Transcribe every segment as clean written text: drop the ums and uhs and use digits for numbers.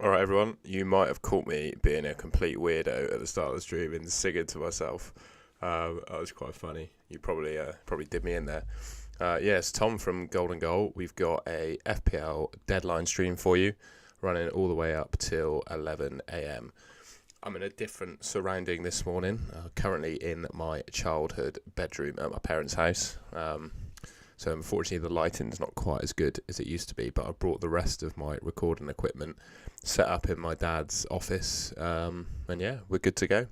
Alright everyone, you might have caught me being a complete weirdo at the start of the stream and singing to myself. That was quite funny. You probably did me in there. Yes, Tom from Golden Goal. We've got a FPL deadline stream for you, running all the way up till 11 a.m. I'm in a different surrounding this morning, currently in my childhood bedroom at my parents' house. So unfortunately the lighting's not quite as good as it used to be, but I brought the rest of my recording equipment set up in my dad's office, and yeah, we're good to go.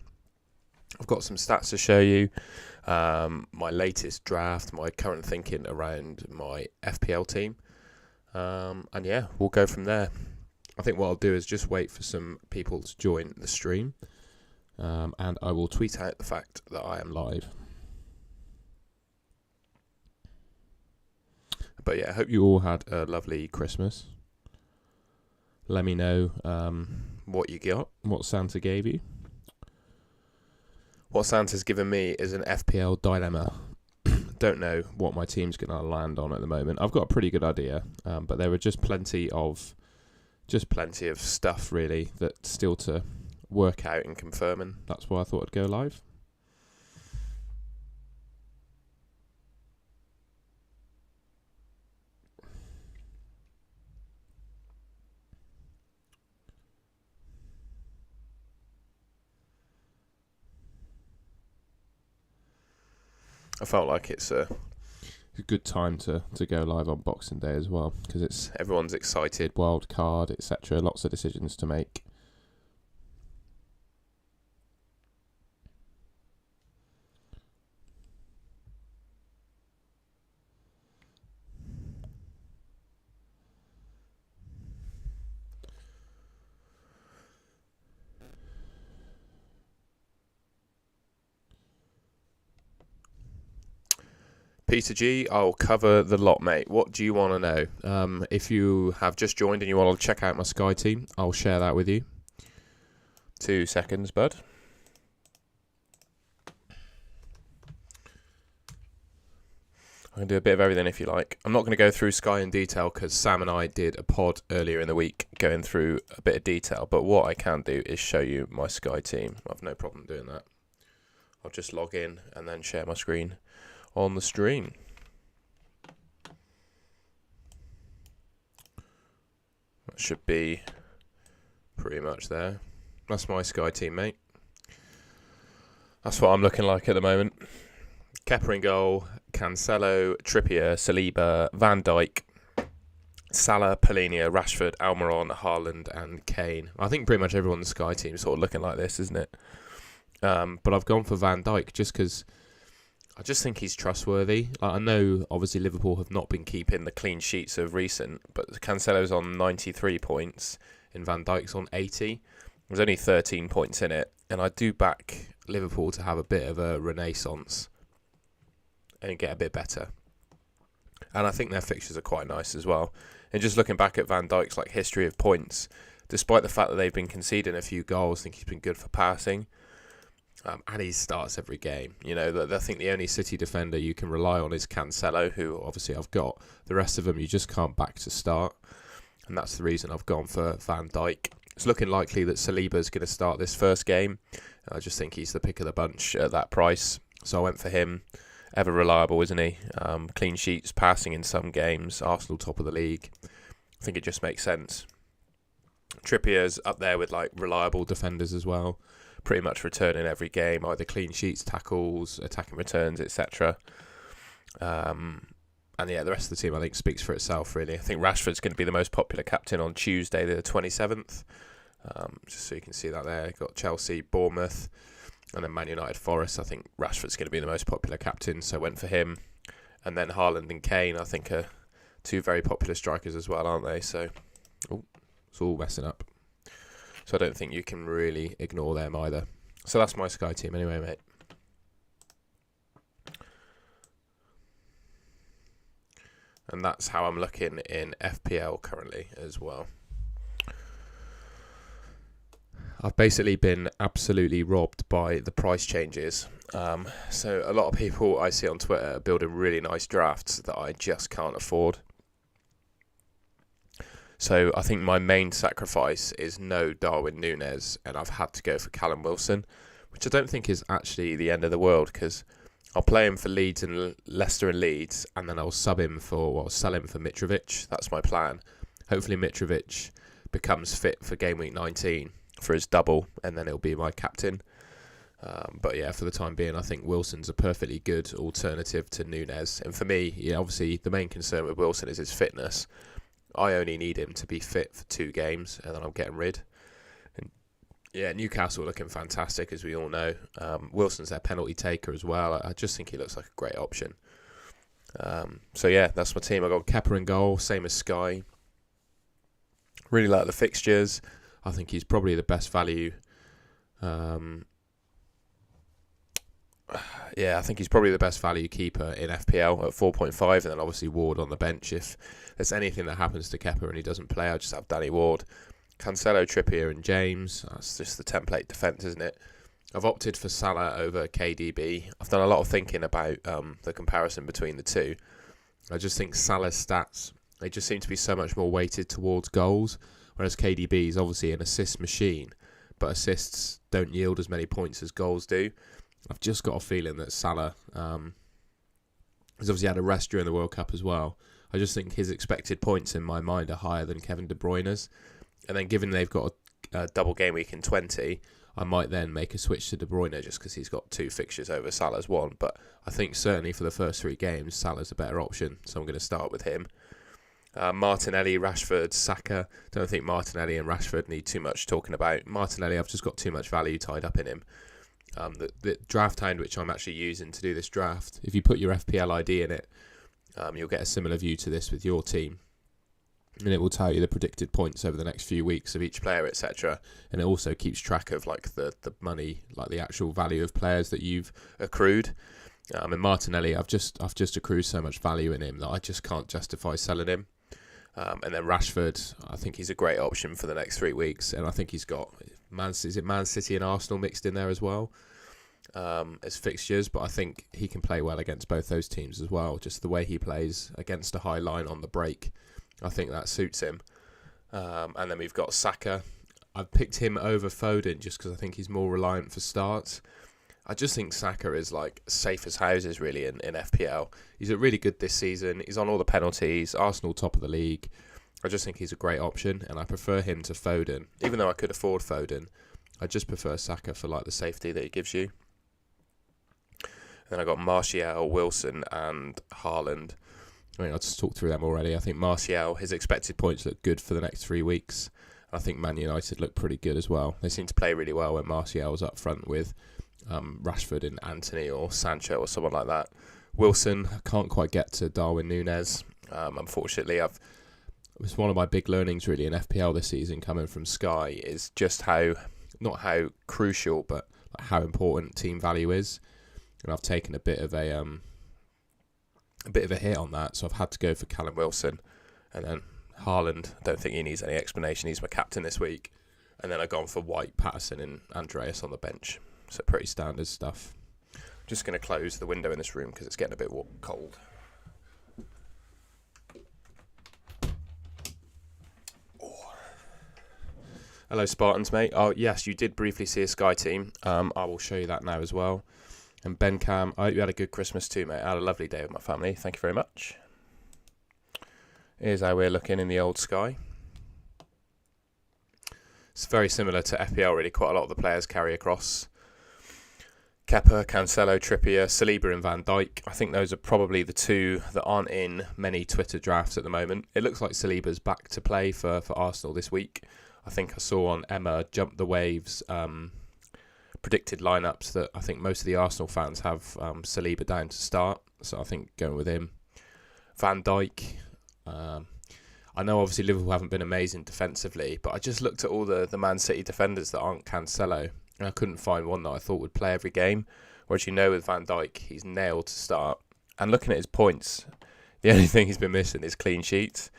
I've got some stats to show you, my latest draft, my current thinking around my FPL team, and yeah, we'll go from there. I think what I'll do is just wait for some people to join the stream, and I will tweet out the fact that I am live. But yeah, I hope you all had a lovely Christmas. Let me know what you got, what Santa gave you. What Santa's given me is an FPL dilemma. Don't know what my team's going to land on at the moment. I've got a pretty good idea, but there were just plenty of stuff really that still to work out and confirm, and that's why I thought I'd go live. I felt like it's a good time to go live on Boxing Day as well, because everyone's excited, wild card, etc. Lots of decisions to make. Peter G, I'll cover the lot, mate. What do you want to know? If you have just joined and you want to check out my Sky team, I'll share that with you. 2 seconds, bud. I can do a bit of everything if you like. I'm not going to go through Sky in detail because Sam and I did a pod earlier in the week going through a bit of detail. But what I can do is show you my Sky team. I have no problem doing that. I'll just log in and then share my screen on the stream. That should be pretty much there. That's my Sky team, mate. That's what I'm looking like at the moment. Kepa in goal, Cancelo, Trippier, Saliba, Van Dijk, Salah, Polina, Rashford, Almiron, Haaland and Kane. I think pretty much everyone's Sky team is sort of looking like this, isn't it? But I've gone for Van Dijk just because I just think he's trustworthy. I know, obviously, Liverpool have not been keeping the clean sheets of recent, but Cancelo's on 93 points and Van Dijk's on 80. There's only 13 points in it, and I do back Liverpool to have a bit of a renaissance and get a bit better. And I think their fixtures are quite nice as well. And just looking back at Van Dijk's history of points, despite the fact that they've been conceding a few goals, I think he's been good for passing. And he starts every game. You know, I think the only City defender you can rely on is Cancelo, who obviously I've got. The rest of them you just can't back to start. And that's the reason I've gone for Van Dijk. It's looking likely that Saliba's going to start this first game. I just think he's the pick of the bunch at that price. So I went for him. Ever reliable, isn't he? Clean sheets, passing in some games. Arsenal top of the league. I think it just makes sense. Trippier's up there with reliable defenders as well. Pretty much returning every game, either clean sheets, tackles, attacking returns, etc. And yeah, the rest of the team I think speaks for itself really. I think Rashford's going to be the most popular captain on Tuesday the 27th. Just so you can see that there. Got Chelsea, Bournemouth, and then Man United, Forest. I think Rashford's going to be the most popular captain, so I went for him. And then Haaland and Kane I think are two very popular strikers as well, aren't they? So, it's all messing up. So I don't think you can really ignore them either. So that's my Sky team anyway, mate. And that's how I'm looking in FPL currently as well. I've basically been absolutely robbed by the price changes. So a lot of people I see on Twitter are building really nice drafts that I just can't afford. So I think my main sacrifice is no Darwin Núñez, and I've had to go for Callum Wilson, which I don't think is actually the end of the world, because I'll play him for Leeds and Leicester and Leeds, and then I'll sell him for Mitrovic. That's my plan. Hopefully Mitrovic becomes fit for game week 19 for his double, and then he'll be my captain. But yeah, for the time being, I think Wilson's a perfectly good alternative to Núñez. And for me, obviously the main concern with Wilson is his fitness. I only need him to be fit for 2 games, and then I'm getting rid. And yeah, Newcastle are looking fantastic, as we all know. Wilson's their penalty taker as well. I just think he looks like a great option. So yeah, that's my team. I got Kepa in goal, same as Sky. Really like the fixtures. I think he's probably the best value. I think he's probably the best value keeper in FPL at 4.5, and then obviously Ward on the bench. If there's anything that happens to Kepa and he doesn't play, I just have Danny Ward. Cancelo, Trippier and James. That's just the template defence, isn't it? I've opted for Salah over KDB. I've done a lot of thinking about the comparison between the two. I just think Salah's stats, they just seem to be so much more weighted towards goals, whereas KDB is obviously an assist machine, but assists don't yield as many points as goals do. I've just got a feeling that Salah has obviously had a rest during the World Cup as well. I just think his expected points in my mind are higher than Kevin De Bruyne's. And then given they've got a double game week in 20, I might then make a switch to De Bruyne just because he's got 2 fixtures over Salah's 1. But I think certainly for the first 3 games, Salah's a better option. So I'm going to start with him. Martinelli, Rashford, Saka. Don't think Martinelli and Rashford need too much talking about. Martinelli, I've just got too much value tied up in him. The draft hound which I'm actually using to do this draft, if you put your FPL ID in it, you'll get a similar view to this with your team, and it will tell you the predicted points over the next few weeks of each player, etc. And it also keeps track of like the money, like the actual value of players that you've accrued. And Martinelli, I've just accrued so much value in him that I just can't justify selling him. And then Rashford, I think he's a great option for the next 3 weeks, and I think he's got Man City and Arsenal mixed in there as well as fixtures, but I think he can play well against both those teams as well. Just the way he plays against a high line on the break, I think that suits him. And then we've got Saka. I've picked him over Foden just because I think he's more reliant for starts. I just think Saka is like safe as houses really in FPL. He's really good this season. He's on all the penalties. Arsenal top of the league. I just think he's a great option, and I prefer him to Foden. Even though I could afford Foden, I just prefer Saka for like the safety that he gives you. And then I got Martial, Wilson, and Haaland. I mean, I just talked through them already. I think Martial, his expected points look good for the next 3 weeks. I think Man United look pretty good as well. They seem to play really well when Martial's up front with Rashford and Anthony or Sancho or someone like that. Wilson, I can't quite get to Darwin Núñez. Unfortunately, it's one of my big learnings really in FPL this season coming from Sky is just not how crucial, but how important team value is. And I've taken a bit of a hit on that, so I've had to go for Callum Wilson. And then Haaland, I don't think he needs any explanation. He's my captain this week. And then I've gone for White, Patterson and Andreas on the bench. So pretty standard stuff. I'm just going to close the window in this room because it's getting a bit cold. Oh. Hello Spartans, mate. Oh yes, you did briefly see a Sky team. I will show you that now as well. And Ben Cam, I hope you had a good Christmas too, mate. I had a lovely day with my family. Thank you very much. Here's how we're looking in the old Sky. It's very similar to FPL, really. Quite a lot of the players carry across. Kepa, Cancelo, Trippier, Saliba and Van Dijk. I think those are probably the 2 that aren't in many Twitter drafts at the moment. It looks like Saliba's back to play for Arsenal this week. I think I saw on Emma Jump the Waves predicted lineups that I think most of the Arsenal fans have Saliba down to start, so I think going with him. Van Dijk, I know obviously Liverpool haven't been amazing defensively, but I just looked at all the Man City defenders that aren't Cancelo, and I couldn't find one that I thought would play every game, whereas with Van Dijk, he's nailed to start. And looking at his points, the only thing he's been missing is clean sheets.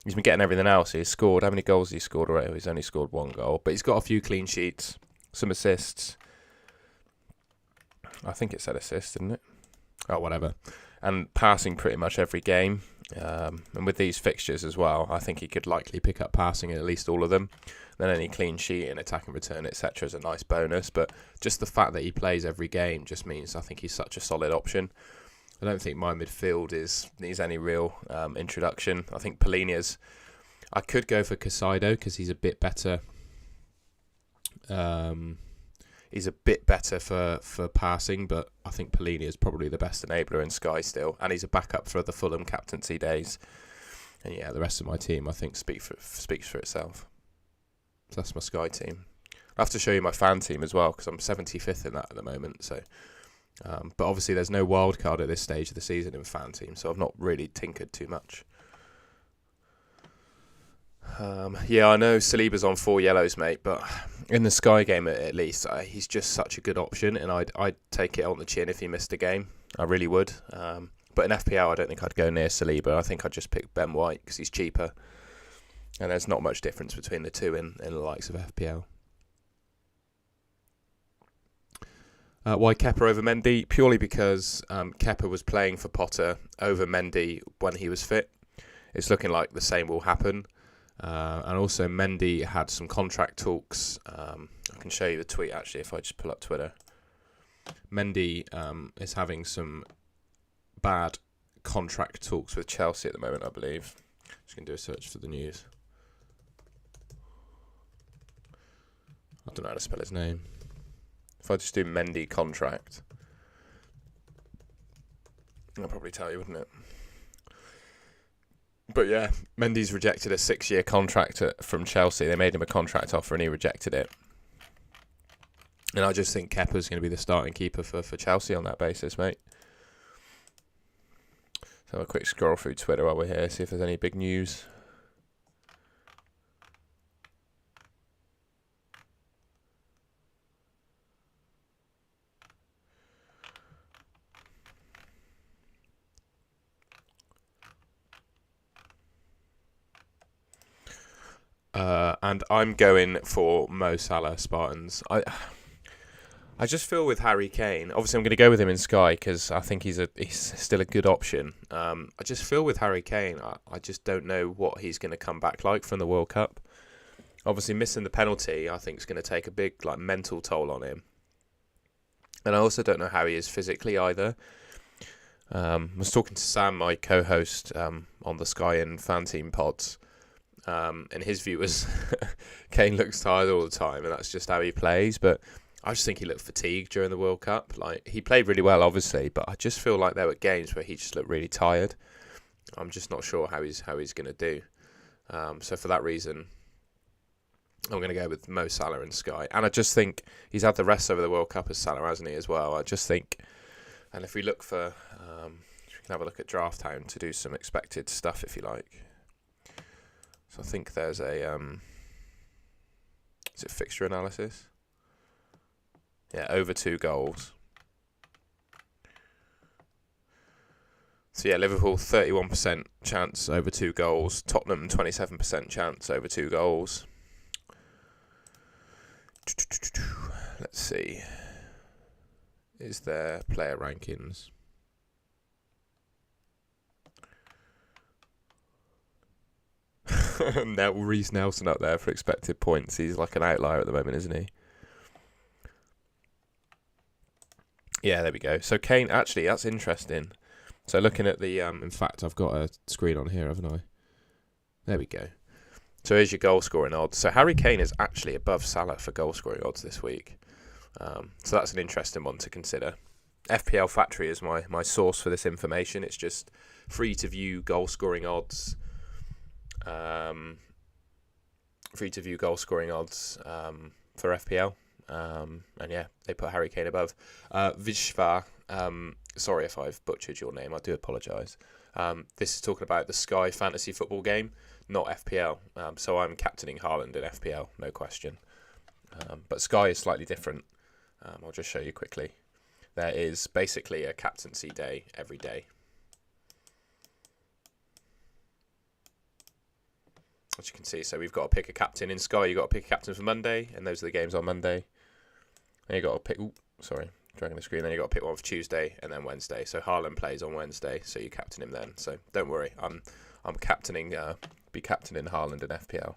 He's been getting everything else. He's scored, how many goals has he scored already? He's only scored 1 goal, but he's got a few clean sheets, some assists. I think it said assist, didn't it? Oh, whatever. And passing pretty much every game. And with these fixtures as well, I think he could likely pick up passing in at least all of them. Then any clean sheet and attack and return, etc. is a nice bonus. But just the fact that he plays every game just means I think he's such a solid option. I don't think my midfield needs any real introduction. I think Polinia's... I could go for Casado because he's a bit better. He's a bit better for passing, but I think Polini is probably the best enabler in Sky still, and he's a backup for the Fulham captaincy days. And yeah, the rest of my team I think speaks for itself. So that's my Sky team. I have to show you my fan team as well because I'm 75th in that at the moment. So, but obviously there's no wild card at this stage of the season in fan team, so I've not really tinkered too much. Yeah, I know Saliba's on 4 yellows, mate, but in the Sky game at least, he's just such a good option, and I'd take it on the chin if he missed a game. I really would. But in FPL, I don't think I'd go near Saliba. I think I'd just pick Ben White because he's cheaper, and there's not much difference between the two in the likes of FPL. Why Kepa over Mendy? Purely because Kepa was playing for Potter over Mendy when he was fit. It's looking like the same will happen. And also Mendy had some contract talks. I can show you the tweet actually if I just pull up Twitter. Mendy is having some bad contract talks with Chelsea at the moment, I believe. Just going to do a search for the news. I don't know how to spell his name. If I just do Mendy contract, I'll probably tell you, wouldn't it? But yeah, Mendy's rejected a 6-year contract from Chelsea. They made him a contract offer and he rejected it. And I just think Kepa's going to be the starting keeper for Chelsea on that basis, mate. So have a quick scroll through Twitter while we're here, see if there's any big news. And I'm going for Mo Salah Spartans. I just feel with Harry Kane, obviously I'm going to go with him in Sky because I think he's still a good option. I just feel with Harry Kane, I just don't know what he's going to come back like from the World Cup. Obviously missing the penalty I think is going to take a big mental toll on him. And I also don't know how he is physically either. I was talking to Sam, my co-host on the Sky and fan team pods. And his view was Kane looks tired all the time and that's just how he plays. But I just think he looked fatigued during the World Cup. He played really well, obviously, but I just feel like there were games where he just looked really tired. I'm just not sure how he's going to do. So for that reason, I'm going to go with Mo Salah and Sky. And I just think he's had the rest over the World Cup as Salah, hasn't he, as well? I just think, and if we look for, we can have a look at Draft Town to do some expected stuff, if you like. So I think there's a, is it fixture analysis? Yeah, over 2 goals. So yeah, Liverpool 31% chance over 2 goals. Tottenham 27% chance over 2 goals. Let's see. Is there player rankings? Now Reece Nelson up there for expected points. He's like an outlier at the moment, isn't he? Yeah, there we go. So Kane, actually, that's interesting. So looking at the, in fact, I've got a screen on here, haven't I? There we go. So here's your goal scoring odds. So Harry Kane is actually above Salah for goal scoring odds this week. So that's an interesting one to consider. FPL Factory is my source for this information. It's just free to view goal scoring odds. Free to view goal scoring odds for FPL. And yeah, they put Harry Kane above. Vishva, sorry if I've butchered your name, I do apologise. This is talking about the Sky Fantasy Football game, not FPL. So I'm captaining Haaland in FPL, no question. But Sky is slightly different. I'll just show you quickly. There is basically a captaincy day every day. As you can see, so we've got to pick a captain in Sky. You've got to pick a captain for Monday, and those are the games on Monday. And you've got to pick... dragging the screen. Then you got to pick one for Tuesday and then Wednesday. So Haaland plays on Wednesday, so you captain him then. So don't worry, I'm captaining captaining Haaland in FPL.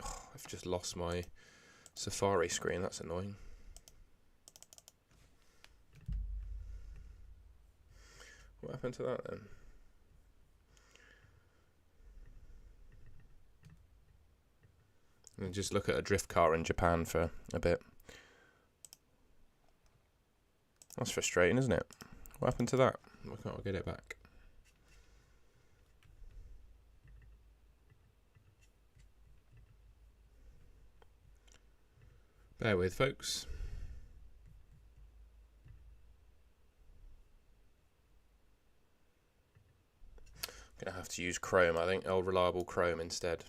Oh, I've just lost my Safari screen. That's annoying. What happened to that then? And just look at a drift car in Japan for a bit. That's frustrating, isn't it? What happened to that? Why can't I get it back? Bear with, folks. I'm going to have to use Chrome, I think. Old reliable Chrome instead.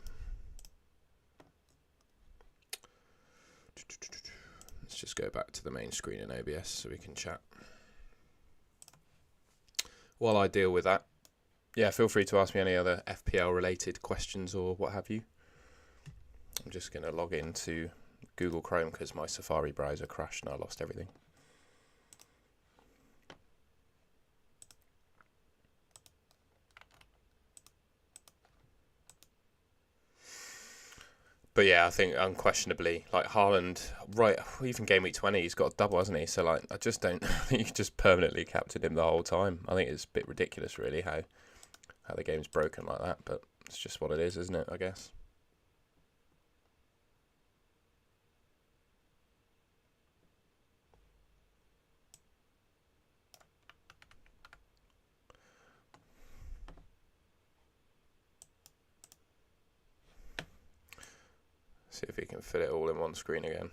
Let's just go back to the main screen in OBS so we can chat. While I deal with that, yeah, feel free to ask me any other FPL related questions or what have you. I'm just going to log into Google Chrome because my Safari browser crashed and I lost everything. But yeah, I think unquestionably, like Haaland, right, even game week 20, he's got a double, hasn't he? So like, I just don't think you just permanently captain him the whole time. I think it's a bit ridiculous, really, how the game's broken like that. But it's just what it is, isn't it? I guess. See if we can fit it all in one screen again.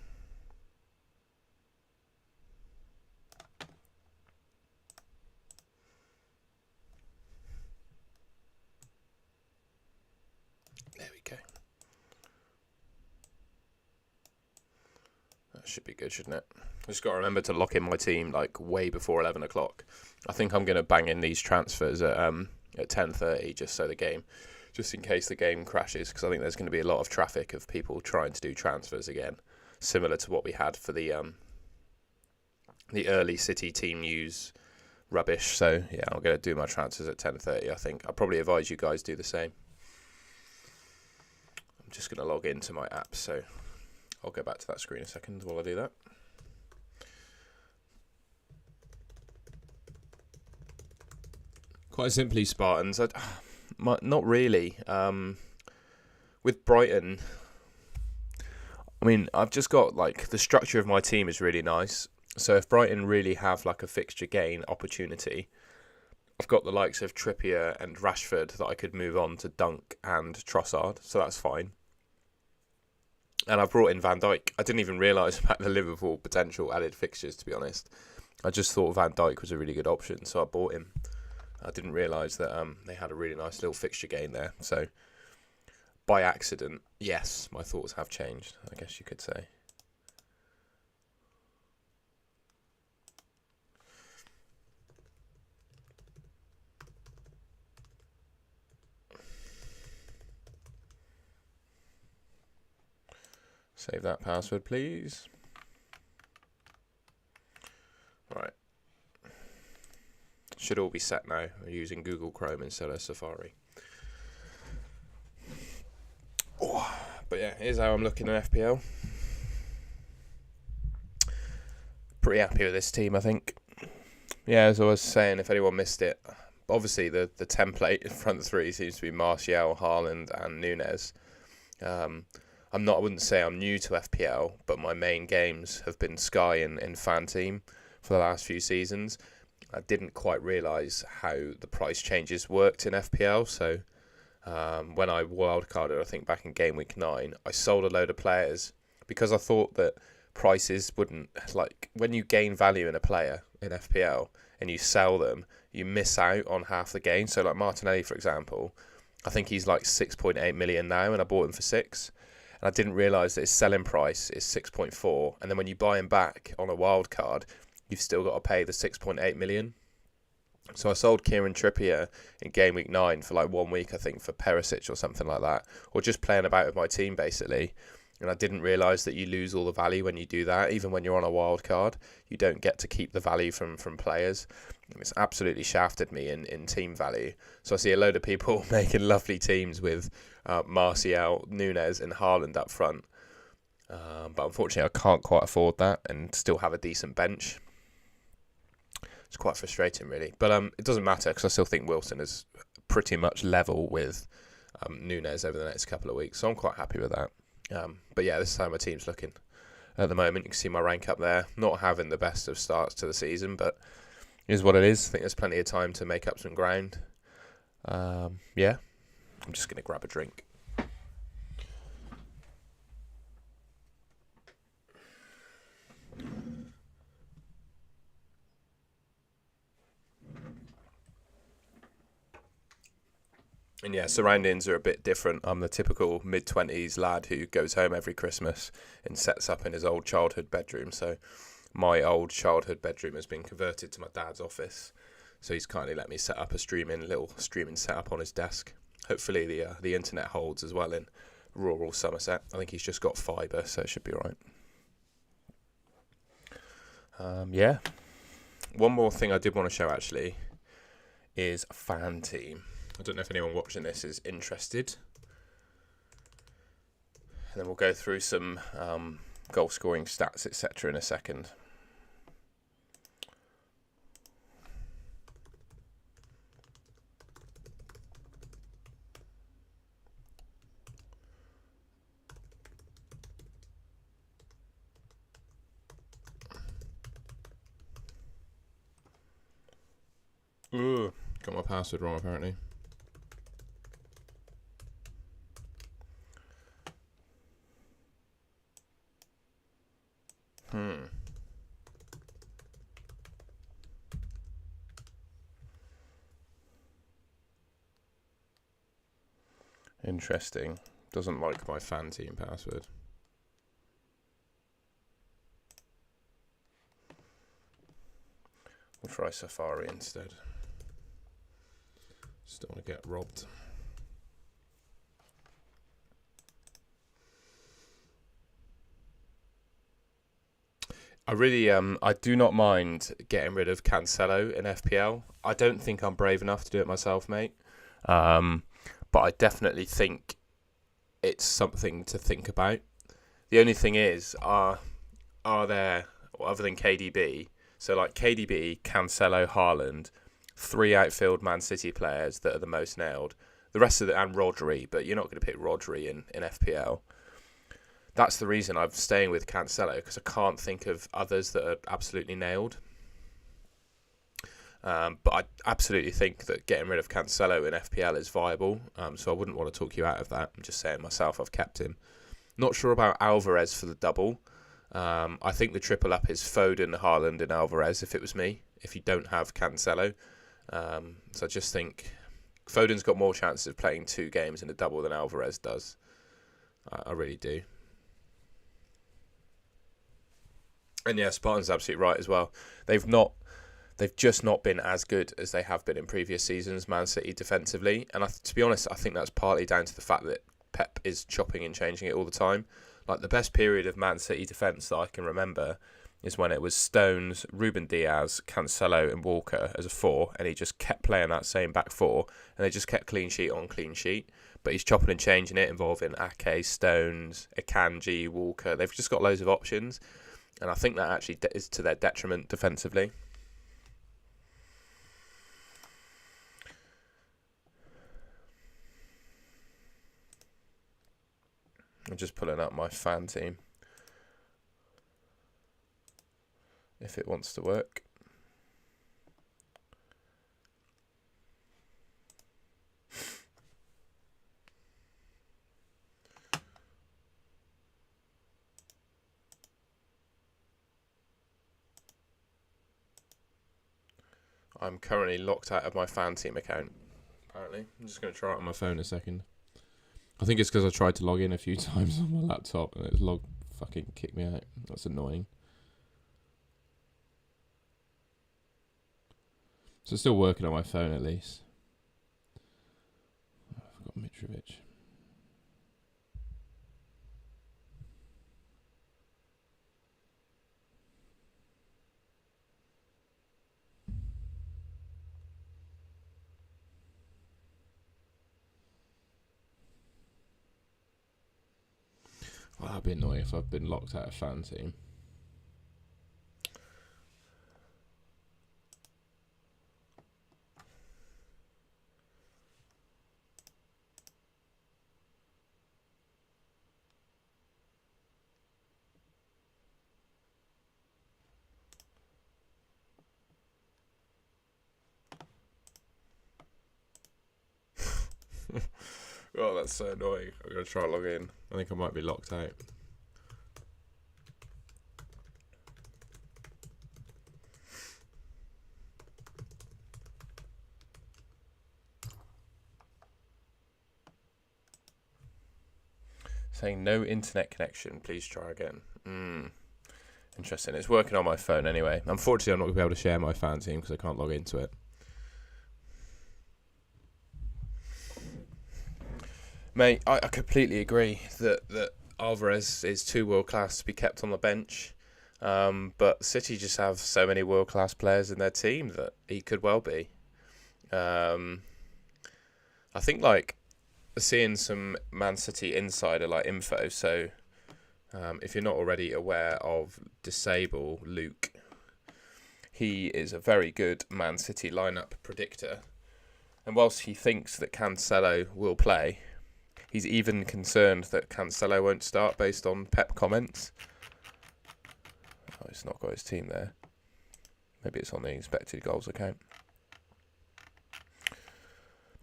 There we go. That should be good, shouldn't it? I just got to remember to lock in my team like way before 11 o'clock. I think I'm going to bang in these transfers at 10:30 just in case the game crashes, because I think there's going to be a lot of traffic of people trying to do transfers again, similar to what we had for the early City team news rubbish. So yeah, I'm going to do my transfers at 10:30. I think I'll probably advise you guys do the same. I'm just going to log into my app, so I'll go back to that screen a second while I do that. Quite simply, Spartans, not really. With Brighton, I mean, I've just got like the structure of my team is really nice. So if Brighton really have like a fixture gain opportunity, I've got the likes of Trippier and Rashford that I could move on to Dunk and Trossard, so that's fine. And I've brought in Van Dijk. I didn't even realise about the Liverpool potential added fixtures, to be honest. I just thought Van Dijk was a really good option, so I bought him. I didn't realise that they had a really nice little fixture gain there. So, by accident, yes, my thoughts have changed, I guess you could say. Save that password, please. Right. Should all be set now. We're using Google Chrome instead of Safari. Oh, but yeah, here's how I'm looking at FPL. Pretty happy with this team, I think. Yeah, as I was saying, if anyone missed it, obviously the template in front three seems to be Martial, Haaland and Nunez. I wouldn't say I'm new to FPL, but my main games have been Sky and Fan Team for the last few seasons. I didn't quite realise how the price changes worked in FPL, so when I wildcarded, I think back in Gameweek 9, I sold a load of players because I thought that prices wouldn't, like, when you gain value in a player in FPL and you sell them, you miss out on half the gain. So like Martinelli, for example, I think he's like 6.8 million now and I bought him for 6. And I didn't realise that his selling price is 6.4. And then when you buy him back on a wild card, you've still got to pay the 6.8 million. So I sold Kieran Trippier in Game Week 9 for like 1 week, I think, for Perisic or something like that. Or just playing about with my team, basically. And I didn't realise that you lose all the value when you do that. Even when you're on a wild card, you don't get to keep the value from players. And it's absolutely shafted me in team value. So I see a load of people making lovely teams with Martial, Nunes and Haaland up front. But unfortunately, I can't quite afford that and still have a decent bench. It's quite frustrating, really. But it doesn't matter because I still think Wilson is pretty much level with Nunes over the next couple of weeks. So I'm quite happy with that. But yeah, this is how my team's looking at the moment. You can see my rank up there. Not having the best of starts to the season, but it is what it is. I think there's plenty of time to make up some ground. Yeah, I'm just going to grab a drink. And yeah, surroundings are a bit different. I'm the typical mid-20s lad who goes home every Christmas and sets up in his old childhood bedroom. So my old childhood bedroom has been converted to my dad's office. So he's kindly let me set up a little streaming setup on his desk. Hopefully the internet holds as well in rural Somerset. I think he's just got fibre, so it should be all right. Yeah. One more thing I did want to show actually is Fan Team. I don't know if anyone watching this is interested. And then we'll go through some goal scoring stats, etc. in a second. Ooh, got my password wrong apparently. Interesting. Doesn't like my Fan Team password. We'll try Safari instead. Just don't want to get robbed. I really, I do not mind getting rid of Cancelo in FPL. I don't think I'm brave enough to do it myself, mate. But I definitely think it's something to think about. The only thing is, are there, other than KDB, so like KDB, Cancelo, Haaland, 3 outfield Man City players that are the most nailed. The rest of and Rodri, but you're not going to pick Rodri in FPL. That's the reason I'm staying with Cancelo, because I can't think of others that are absolutely nailed. But I absolutely think that getting rid of Cancelo in FPL is viable. So I wouldn't want to talk you out of that. I'm just saying myself, I've kept him. Not sure about Alvarez for the double. I think the triple up is Foden, Haaland and Alvarez if it was me, if you don't have Cancelo. So I just think Foden's got more chances of playing 2 games in a double than Alvarez does. I really do. And yeah, Spartan's absolutely right as well. They've just not been as good as they have been in previous seasons, Man City defensively. And to be honest, I think that's partly down to the fact that Pep is chopping and changing it all the time. Like the best period of Man City defence that I can remember is when it was Stones, Ruben Diaz, Cancelo and Walker as a 4, and he just kept playing that same back 4, and they just kept clean sheet on clean sheet. But he's chopping and changing it, involving Ake, Stones, Akanji, Walker. They've just got loads of options, and I think that actually is to their detriment defensively. I'm just pulling up my Fan Team if it wants to work. I'm currently locked out of my Fan Team account, apparently. I'm just going to try it on my phone in a second. I think it's because I tried to log in a few times on my laptop and it's fucking kicked me out. That's annoying. So it's still working on my phone at least. I've got Mitrovic. Well, that'd be annoying if I've been locked out of fan team. Oh, that's so annoying. I'm going to try to log in. I think I might be locked out. Saying no internet connection. Please try again. Interesting. It's working on my phone anyway. Unfortunately, I'm not going to be able to share my fan team because I can't log into it. Mate, I completely agree that Alvarez is too world class to be kept on the bench. But City just have so many world class players in their team that he could well be. I think seeing some Man City insider info. So if you're not already aware of Disable Luke, he is a very good Man City lineup predictor. And whilst he thinks that Cancelo will play, he's even concerned that Cancelo won't start based on Pep comments. Oh, it's not got his team there. Maybe it's on the expected goals account.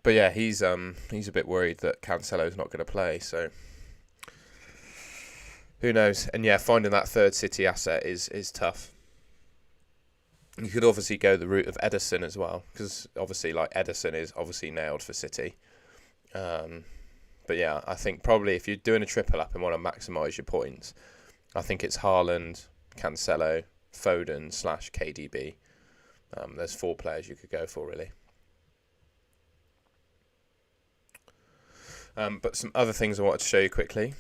But yeah, he's a bit worried that Cancelo's not going to play. So who knows? And yeah, finding that third City asset is tough. You could obviously go the route of Ederson as well, because obviously Ederson is obviously nailed for City. But yeah, I think probably if you're doing a triple up and want to maximise your points, I think it's Haaland, Cancelo, Foden / KDB. There's 4 players you could go for, really. But some other things I wanted to show you quickly.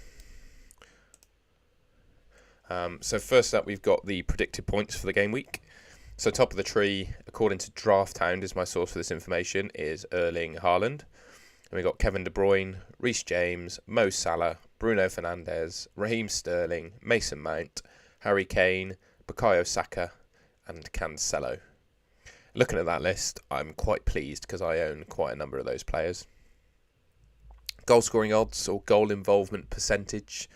So first up, we've got the predicted points for the game week. So top of the tree, according to Draft Hound, is my source for this information, is Erling Haaland. And we've got Kevin De Bruyne, Reece James, Mo Salah, Bruno Fernandes, Raheem Sterling, Mason Mount, Harry Kane, Bukayo Saka, and Cancelo. Looking at that list, I'm quite pleased because I own quite a number of those players. Goal scoring odds or goal involvement percentage.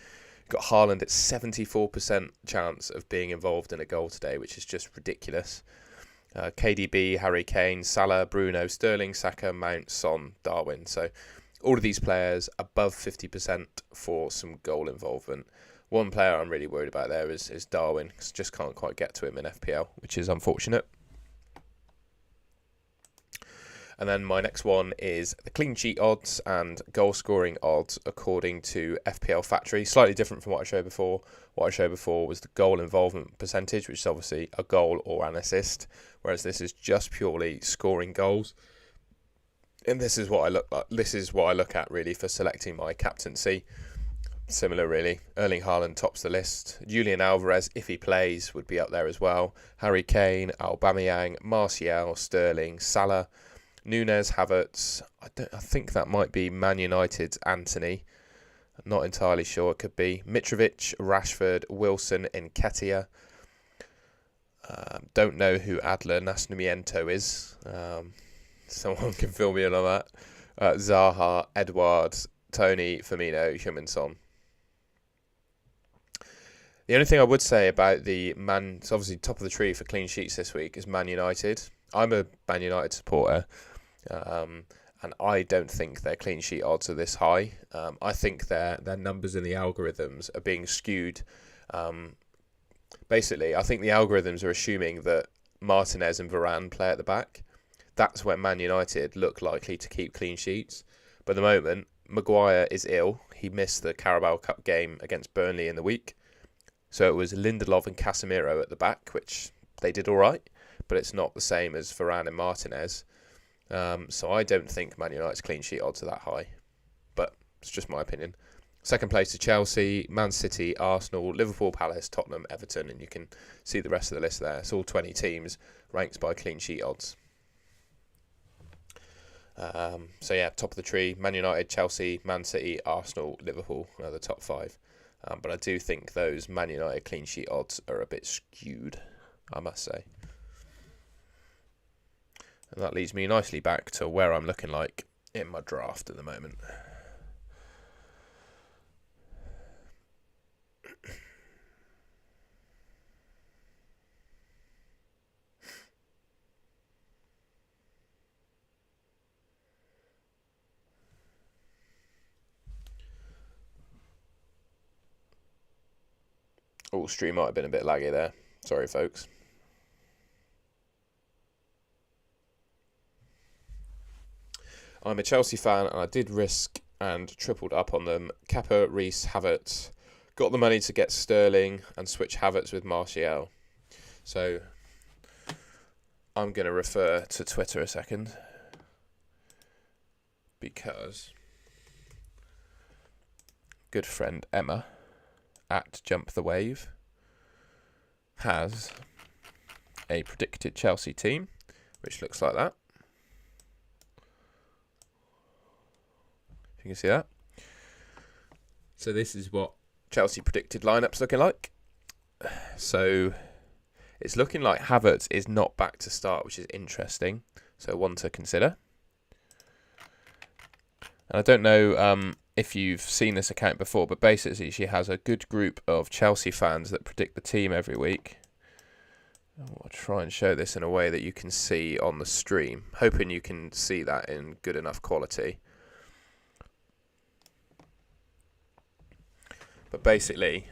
Got Haaland at 74% chance of being involved in a goal today, which is just ridiculous. KDB, Harry Kane, Salah, Bruno, Sterling, Saka, Mount, Son, Darwin. So all of these players above 50% for some goal involvement. One player I'm really worried about there is Darwin, because just can't quite get to him in FPL, which is unfortunate. And then my next one is the clean sheet odds and goal scoring odds according to FPL Factory. Slightly different from what I showed before. What I showed before was the goal involvement percentage, which is obviously a goal or an assist, whereas this is just purely scoring goals. And this is what I look like. This is what I look at really for selecting my captaincy. Similar really. Erling Haaland tops the list. Julian Alvarez, if he plays, would be up there as well. Harry Kane, Aubameyang, Martial, Sterling, Salah, Nunes, Havertz. I think that might be Man United's Antony. Not entirely sure. It could be Mitrovic, Rashford, Wilson, Nketiah. Don't know who Adler Nascimento is. Someone can fill me in on that. Zaha, Edwards, Tony, Firmino, Heung-min Son. The only thing I would say about it's obviously top of the tree for clean sheets this week is Man United. I'm a Man United supporter. And I don't think their clean sheet odds are this high. I think their numbers in the algorithms are being skewed. Basically, I think the algorithms are assuming that Martinez and Varane play at the back. That's where Man United look likely to keep clean sheets. But at the moment, Maguire is ill. He missed the Carabao Cup game against Burnley in the week. So it was Lindelof and Casemiro at the back, which they did all right. But it's not the same as Varane and Martinez. So I don't think Man United's clean sheet odds are that high, but it's just my opinion. Second place to Chelsea, Man City, Arsenal, Liverpool, Palace, Tottenham, Everton, and you can see the rest of the list there. It's all 20 teams ranked by clean sheet odds. So yeah, top of the tree, Man United, Chelsea, Man City, Arsenal, Liverpool are the top 5. But I do think those Man United clean sheet odds are a bit skewed, I must say. And that leads me nicely back to where I'm looking like in my draft at the moment. Oh, stream might have been a bit laggy there. Sorry, folks. I'm a Chelsea fan, and I did risk and tripled up on them. Kepa, Reece, Havertz. Got the money to get Sterling and switch Havertz with Martial. So I'm going to refer to Twitter a second, because good friend Emma at Jump the Wave has a predicted Chelsea team, which looks like that. If you can see that. So this is what Chelsea predicted lineup's looking like. So it's looking like Havertz is not back to start, which is interesting. So one to consider. And I don't know if you've seen this account before, but basically she has a good group of Chelsea fans that predict the team every week. I'll try and show this in a way that you can see on the stream, hoping you can see that in good enough quality. But basically,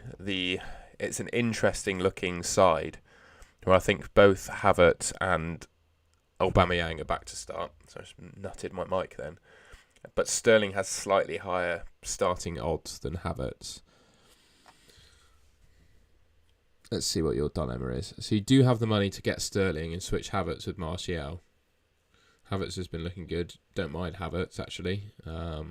it's an interesting looking side where I think both Havertz and Aubameyang are back to start. So I just nutted my mic then. But Sterling has slightly higher starting odds than Havertz. Let's see what your dilemma is. So you do have the money to get Sterling and switch Havertz with Martial. Havertz has been looking good. Don't mind Havertz, actually. I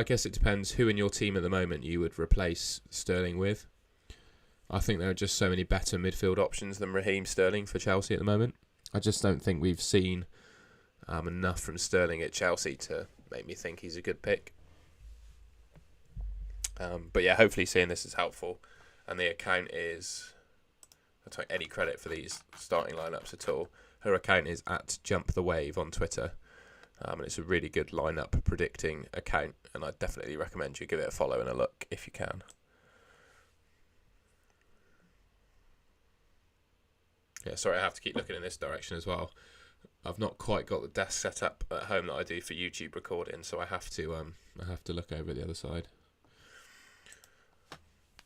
guess it depends who in your team at the moment you would replace Sterling with. I think there are just so many better midfield options than Raheem Sterling for Chelsea at the moment. I just don't think we've seen enough from Sterling at Chelsea to make me think he's a good pick. But yeah, hopefully seeing this is helpful. And the account is, I don't take any credit for these starting lineups at all. Her account is at Jump the Wave on Twitter. And it's a really good lineup predicting account. And I definitely recommend you give it a follow and a look if you can. Yeah, sorry, I have to keep looking in this direction as well. I've not quite got the desk set up at home that I do for YouTube recording, so I have to look over the other side.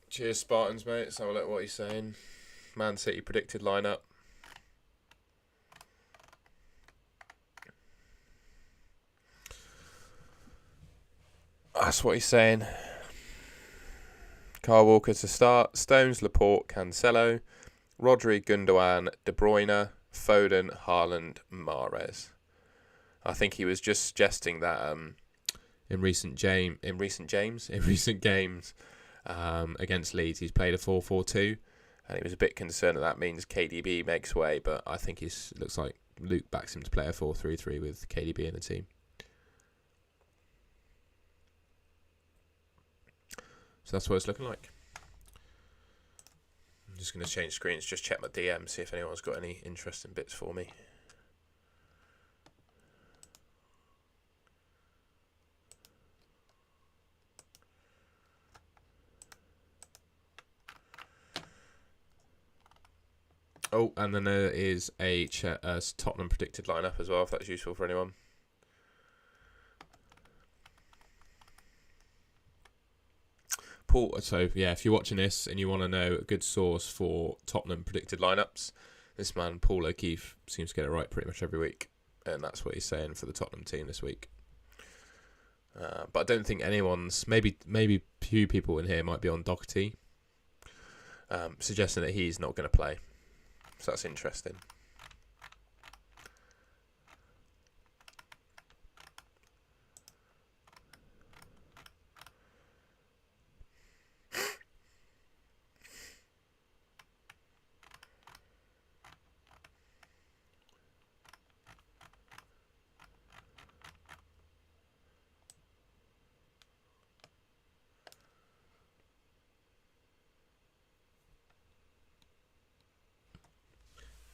Cheers, Spartans, mate. Let's have a look at what he's saying. Man City predicted lineup. That's what he's saying. Kyle Walker to start. Stones, Laporte, Cancelo, Rodri, Gundogan, De Bruyne, Foden, Haaland, Mahrez. I think he was just suggesting that in recent games against Leeds, he's played a 4-4-2, and he was a bit concerned that means KDB makes way. But I think looks like Luke backs him to play a 4-3-3 with KDB in the team. So that's what it's looking like. I'm just going to change screens, just check my DM, see if anyone's got any interesting bits for me. Oh, and then there is a Tottenham predicted lineup as well, if that's useful for anyone. Paul, so yeah, if you're watching this and you want to know a good source for Tottenham predicted lineups, this man Paul O'Keefe seems to get it right pretty much every week, and that's what he's saying for the Tottenham team this week. But I don't think anyone's, maybe few people in here might be on Doherty, suggesting that he's not going to play. So that's interesting.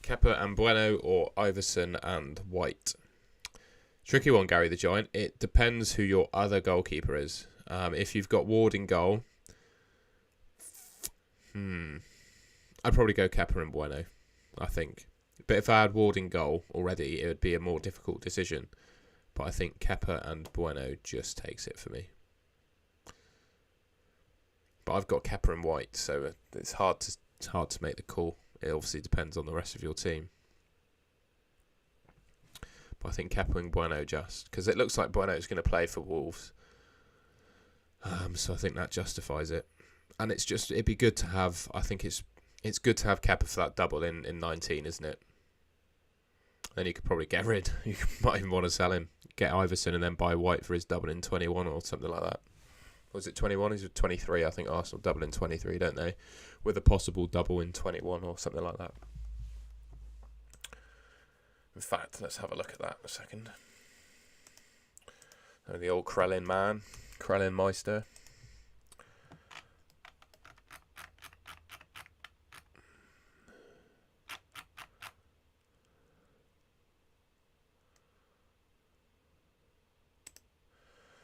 Kepa and Bueno or Iverson and White? Tricky one, Gary the Giant. It depends who your other goalkeeper is. If you've got Ward in goal, I'd probably go Kepa and Bueno, I think. But if I had Ward in goal already, it would be a more difficult decision. But I think Kepa and Bueno just takes it for me. But I've got Kepa and White, so it's hard to make the call. It obviously depends on the rest of your team. But I think Kepa and Bueno just, because it looks like Bueno is going to play for Wolves. So I think that justifies it. And it'd be good to have, I think it's good to have Kepa for that double in 19, isn't it? Then you could probably get rid. You might even want to sell him. Get Iverson and then buy White for his double in 21 or something like that. Or was it 21? He's 23. I think Arsenal double in 23, don't they? With a possible double in 21 or something like that. In fact, let's have a look at that in a second. Oh, the old Krellin man. Krellin Meister.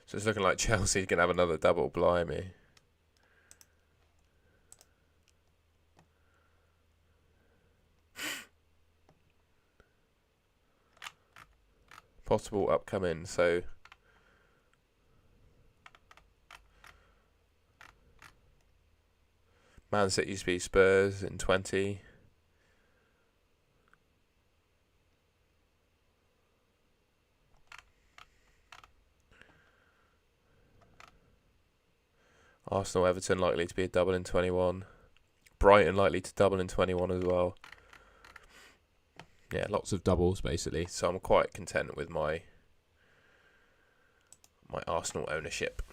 So it's looking like Chelsea's going to have another double, blimey. Possible upcoming, so Man City used to be Spurs in 20. Arsenal, Everton likely to be a double in 21. Brighton likely to double in 21 as well. Yeah, lots of doubles basically. So I'm quite content with my Arsenal ownership.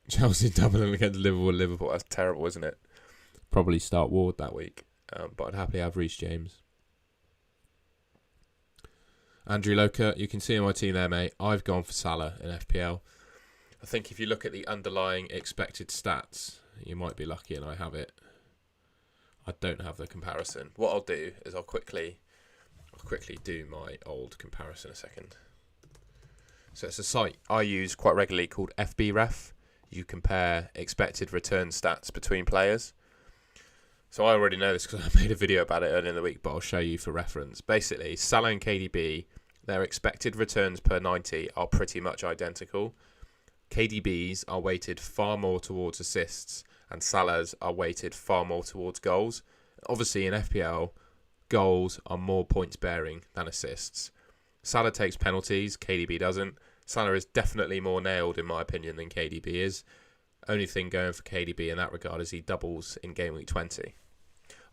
Chelsea doubling against Liverpool. That's terrible, isn't it? Probably start Ward that week. But I'd happily have Reece James. Andrew Loker, you can see in my team there, mate. I've gone for Salah in FPL. I think if you look at the underlying expected stats, you might be lucky and I have it. I don't have the comparison. What I'll do is I'll quickly do my old comparison a second. So it's a site I use quite regularly called FBref. You compare expected return stats between players. So I already know this because I made a video about it earlier in the week, but I'll show you for reference. Basically, Salah and KDB, their expected returns per 90 are pretty much identical. KDB's are weighted far more towards assists and Salah's are weighted far more towards goals. Obviously in FPL, goals are more points bearing than assists. Salah takes penalties, KDB doesn't. Salah is definitely more nailed in my opinion than KDB is. Only thing going for KDB in that regard is he doubles in game week 20.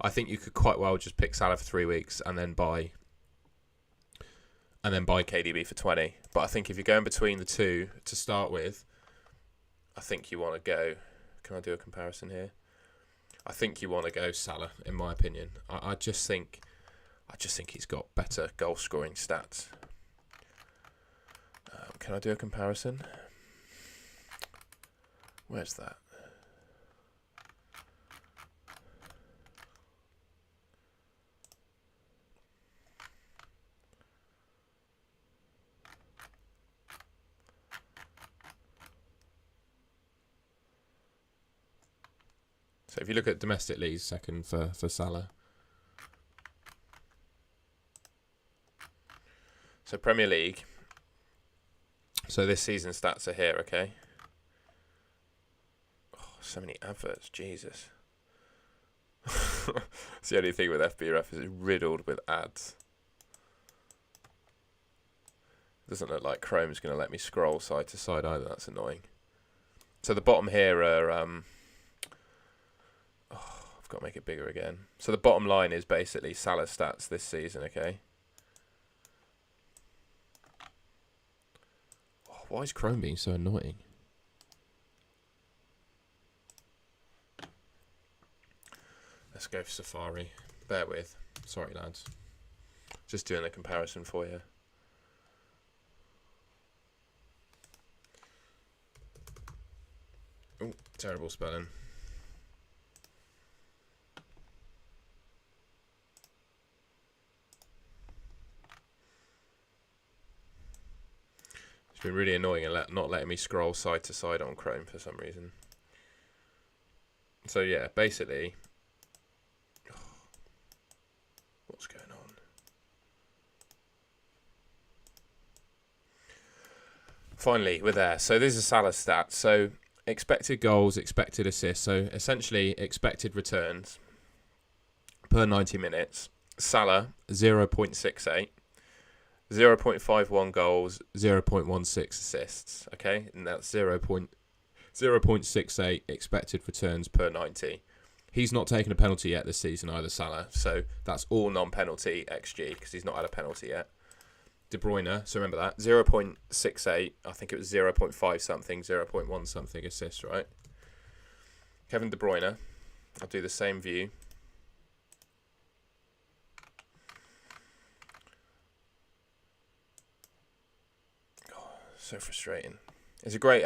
I think you could quite well just pick Salah for 3 weeks and then buy KDB for 20. But I think if you're going between the two to start with, I think you want to go. Can I do a comparison here? I think you want to go Salah, in my opinion. I just think he's got better goal scoring stats. Can I do a comparison? Where's that? So if you look at domestic leagues, second for Salah. So Premier League. So this season stats are here, okay? Oh, so many adverts, Jesus. It's the only thing with FBref is it's riddled with ads. Doesn't look like Chrome's going to let me scroll side to side either. That's annoying. So the bottom here are... I've got to make it bigger again. So the bottom line is basically Salah stats this season, okay? Oh, why is Chrome being so annoying? Let's go for Safari. Bear with. Sorry, lads. Just doing a comparison for you. Oh, terrible spelling. It's been really annoying and not letting me scroll side to side on Chrome for some reason. So yeah, basically, what's going on? Finally, we're there. So this is Salah's stats. So expected goals, expected assists. So essentially, expected returns per 90 minutes. Salah 0.68, 0.51 goals, 0.16 assists. Okay, and that's 0.68 expected returns per 90. He's not taken a penalty yet this season either, Salah. So that's all non-penalty XG because he's not had a penalty yet. De Bruyne, so remember that, 0.68, I think it was 0.5 something, 0.1 something assists, right? Kevin De Bruyne, I'll do the same view. Oh, so frustrating. It's a great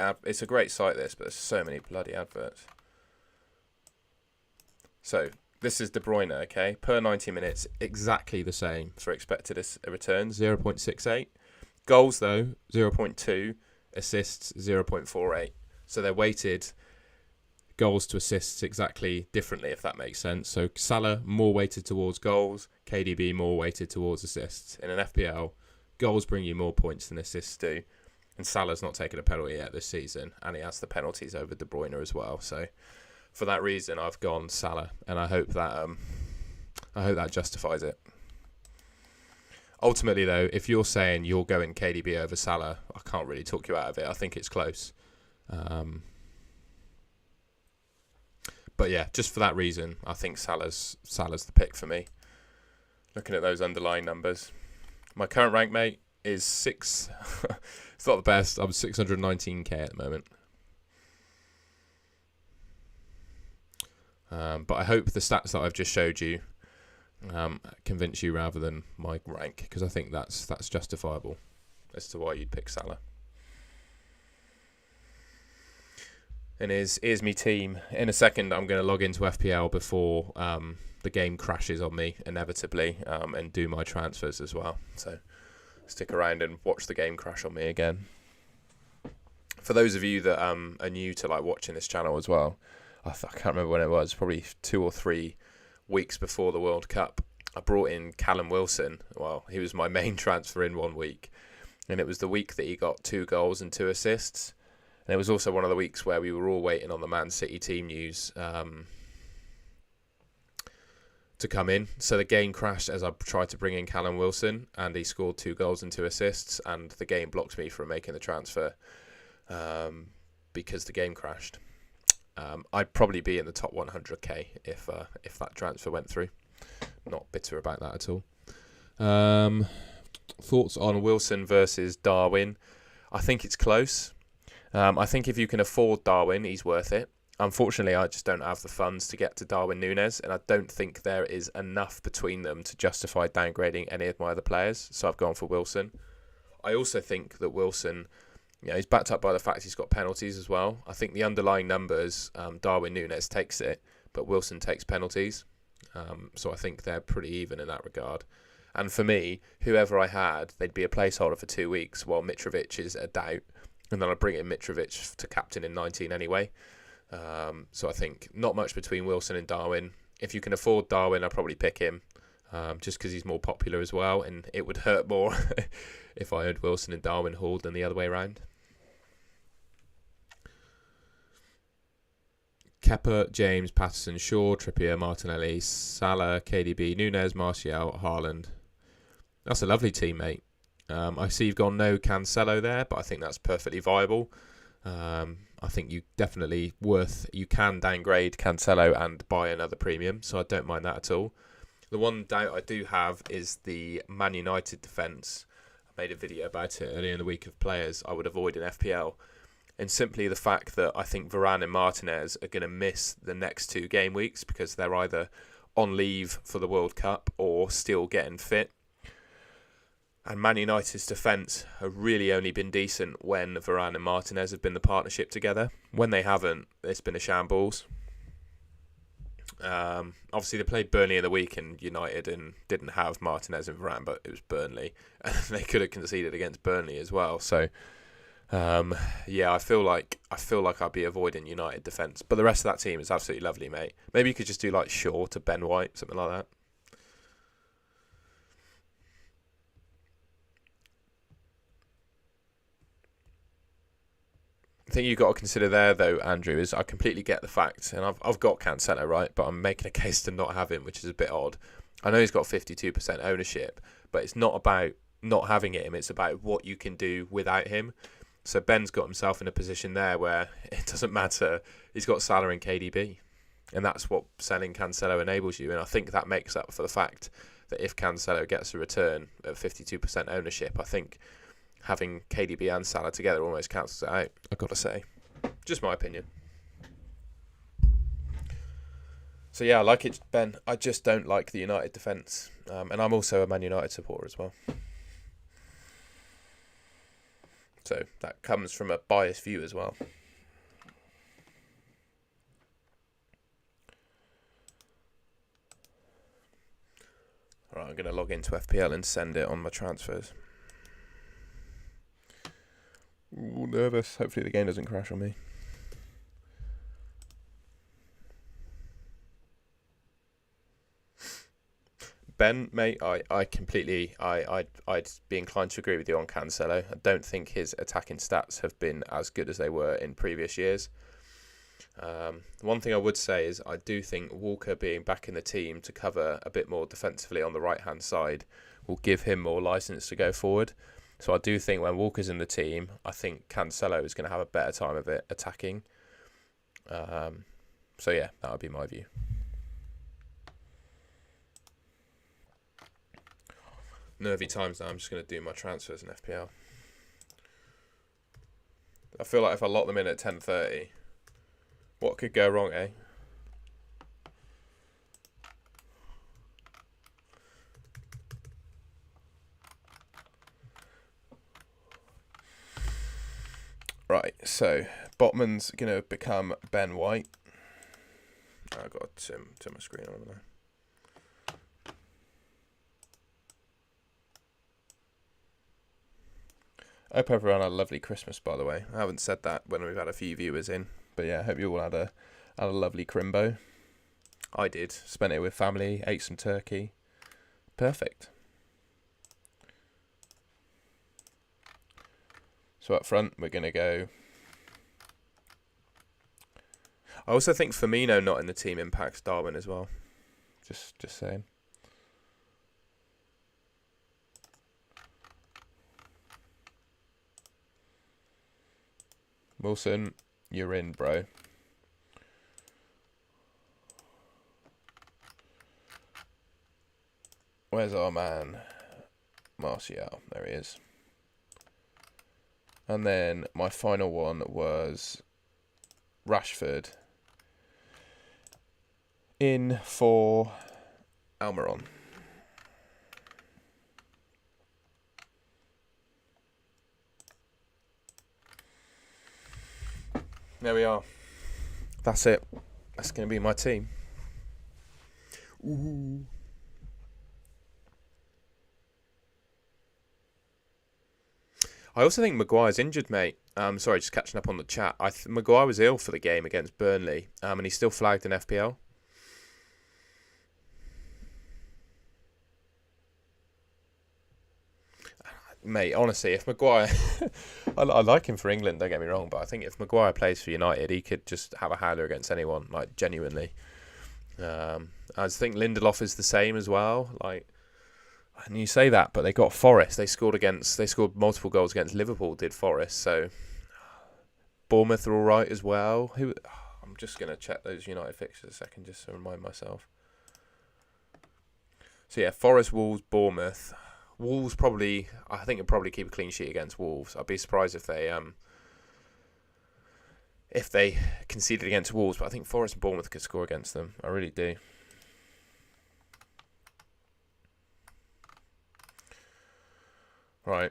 site this, but there's so many bloody adverts. So this is De Bruyne, okay? Per 90 minutes, exactly the same for expected returns, 0.68. Goals, though, 0.2. Assists, 0.48. So they're weighted goals to assists exactly differently, if that makes sense. So Salah more weighted towards goals, KDB more weighted towards assists. In an FPL, goals bring you more points than assists do. And Salah's not taken a penalty yet this season, and he has the penalties over De Bruyne as well. So for that reason, I've gone Salah, and I hope that justifies it. Ultimately, though, if you're saying you're going KDB over Salah, I can't really talk you out of it. I think it's close. But yeah, just for that reason, I think Salah's the pick for me. Looking at those underlying numbers, my current rank, mate, is 6. It's not the best. I'm 619k at the moment. But I hope the stats that I've just showed you convince you rather than my rank, because I think that's justifiable as to why you'd pick Salah. And here's me team. In a second, I'm going to log into FPL before the game crashes on me inevitably, and do my transfers as well. So stick around and watch the game crash on me again. For those of you that are new to watching this channel as well, I can't remember when it was, probably 2 or 3 weeks before the World Cup, I brought in Callum Wilson. Well, he was my main transfer in 1 week. And it was the week that he got 2 goals and 2 assists. And it was also one of the weeks where we were all waiting on the Man City team news to come in. So the game crashed as I tried to bring in Callum Wilson, and he scored 2 goals and 2 assists, and the game blocked me from making the transfer because the game crashed. I'd probably be in the top 100k if that transfer went through. Not bitter about that at all. Thoughts on Wilson versus Darwin? I think it's close. I think if you can afford Darwin, he's worth it. Unfortunately, I just don't have the funds to get to Darwin Núñez, and I don't think there is enough between them to justify downgrading any of my other players. So I've gone for Wilson. I also think that Wilson, he's backed up by the fact he's got penalties as well. I think the underlying numbers, Darwin Núñez takes it, but Wilson takes penalties. So I think they're pretty even in that regard. And for me, whoever I had, they'd be a placeholder for 2 weeks, while Mitrovic is a doubt. And then I'll bring in Mitrovic to captain in 19 anyway. So I think not much between Wilson and Darwin. If you can afford Darwin, I'll probably pick him, just because he's more popular as well. And it would hurt more if I had Wilson and Darwin hauled than the other way around. Kepa, James, Patterson, Shaw, Trippier, Martinelli, Salah, KDB, Núñez, Martial, Haaland. That's a lovely team, mate. I see you've gone no Cancelo there, but I think that's perfectly viable. I think you can downgrade Cancelo and buy another premium, so I don't mind that at all. The one doubt I do have is the Man United defence. I made a video about it earlier in the week of players I would avoid in FPL. And simply the fact that I think Varane and Martinez are going to miss the next 2 game weeks because they're either on leave for the World Cup or still getting fit. And Man United's defence have really only been decent when Varane and Martinez have been the partnership together. When they haven't, it's been a shambles. Obviously, they played Burnley in the week in United and didn't have Martinez and Varane, but it was Burnley. And they could have conceded against Burnley as well. So Yeah, I feel like I'd be avoiding United defence, but the rest of that team is absolutely lovely, mate. Maybe you could just do like Shaw to Ben White, something like that. The thing you've got to consider there, though, Andrew, is I completely get the fact, and I've got Cancelo, right, but I'm making a case to not have him, which is a bit odd. I know he's got 52% ownership, but it's not about not having him, it's about what you can do without him. So Ben's got himself in a position there where it doesn't matter. He's got Salah and KDB, and that's what selling Cancelo enables you. And I think that makes up for the fact that if Cancelo gets a return at 52% ownership, I think having KDB and Salah together almost cancels it out, I've got to say. Just my opinion. So yeah, I like it, Ben. I just don't like the United defence. And I'm also a Man United supporter as well. So that comes from a biased view as well. Alright, I'm going to log into FPL and send it on my transfers. Ooh, nervous. Hopefully the game doesn't crash on me. Ben, mate, I'd be inclined to agree with you on Cancelo. I don't think his attacking stats have been as good as they were in previous years. One thing I would say is I do think Walker being back in the team to cover a bit more defensively on the right-hand side will give him more licence to go forward. So I do think when Walker's in the team, I think Cancelo is going to have a better time of it attacking. So yeah, that would be my view. Nervy times now. I'm just going to do my transfers in FPL. I feel like if I lock them in at 10:30, what could go wrong, eh? Right, so Botman's going to become Ben White. I've got to turn my screen on now. I hope everyone had a lovely Christmas, by the way. I haven't said that when we've had a few viewers in. But yeah, I hope you all had a lovely crimbo. I did. Spent it with family, ate some turkey. Perfect. So up front, we're going to go... I also think Firmino not in the team impacts Darwin as well. Just saying. Wilson, you're in, bro. Where's our man? Martial. There he is. And then my final one was Rashford in for Almiron. There we are. That's it. That's going to be my team. Ooh. I also think Maguire's injured, mate. Sorry, just catching up on the chat. Maguire was ill for the game against Burnley, and he's still flagged in FPL. Mate, honestly, if Maguire... I like him for England, don't get me wrong, but I think if Maguire plays for United, he could just have a howler against anyone, like, genuinely. I think Lindelof is the same as well. Like, and you say that, but they got Forest. They scored multiple goals against Liverpool, did Forest, so... Bournemouth are all right as well. I'm just going to check those United fixtures a second, just to remind myself. So yeah, Forest, Wolves, Bournemouth... Wolves I think it'll probably keep a clean sheet against Wolves. I'd be surprised if they conceded against Wolves, but I think Forest and Bournemouth could score against them. I really do. Right.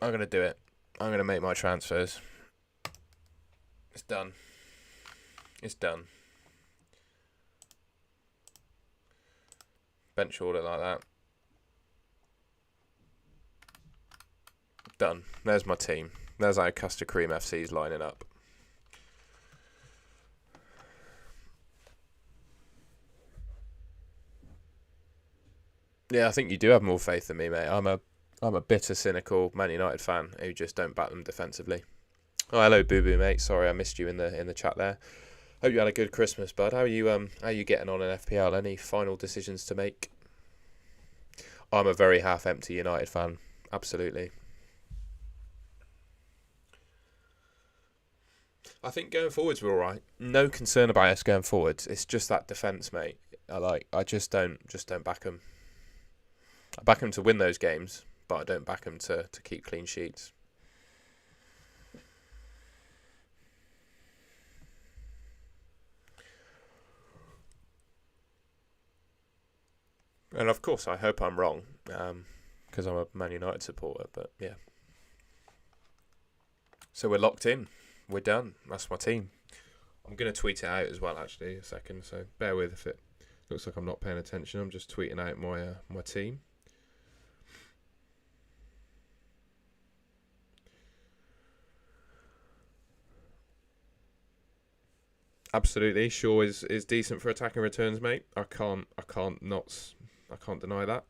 I'm going to do it. I'm going to make my transfers. It's done. It's done. Bench order like that. Done. There's my team. There's how Custard Cream FC's lining up. Yeah, I think you do have more faith than me, mate. I'm a bitter, cynical Man United fan who just don't back them defensively. Oh, hello, Boo Boo, mate. Sorry, I missed you in the chat there. Hope you had a good Christmas, bud. How are you getting on in FPL? Any final decisions to make? I'm a very half-empty United fan. Absolutely. I think going forwards we're all right. No concern about us going forwards. It's just that defence, mate. I just don't back them. I back them to win those games, but I don't back them to keep clean sheets. And of course, I hope I'm wrong, because I'm a Man United supporter. But yeah. So we're locked in. We're done. That's my team. I'm going to tweet it out as well, actually, a second. So bear with if it looks like I'm not paying attention. I'm just tweeting out my team. Absolutely, Shaw is decent for attacking returns, mate. I can't deny that.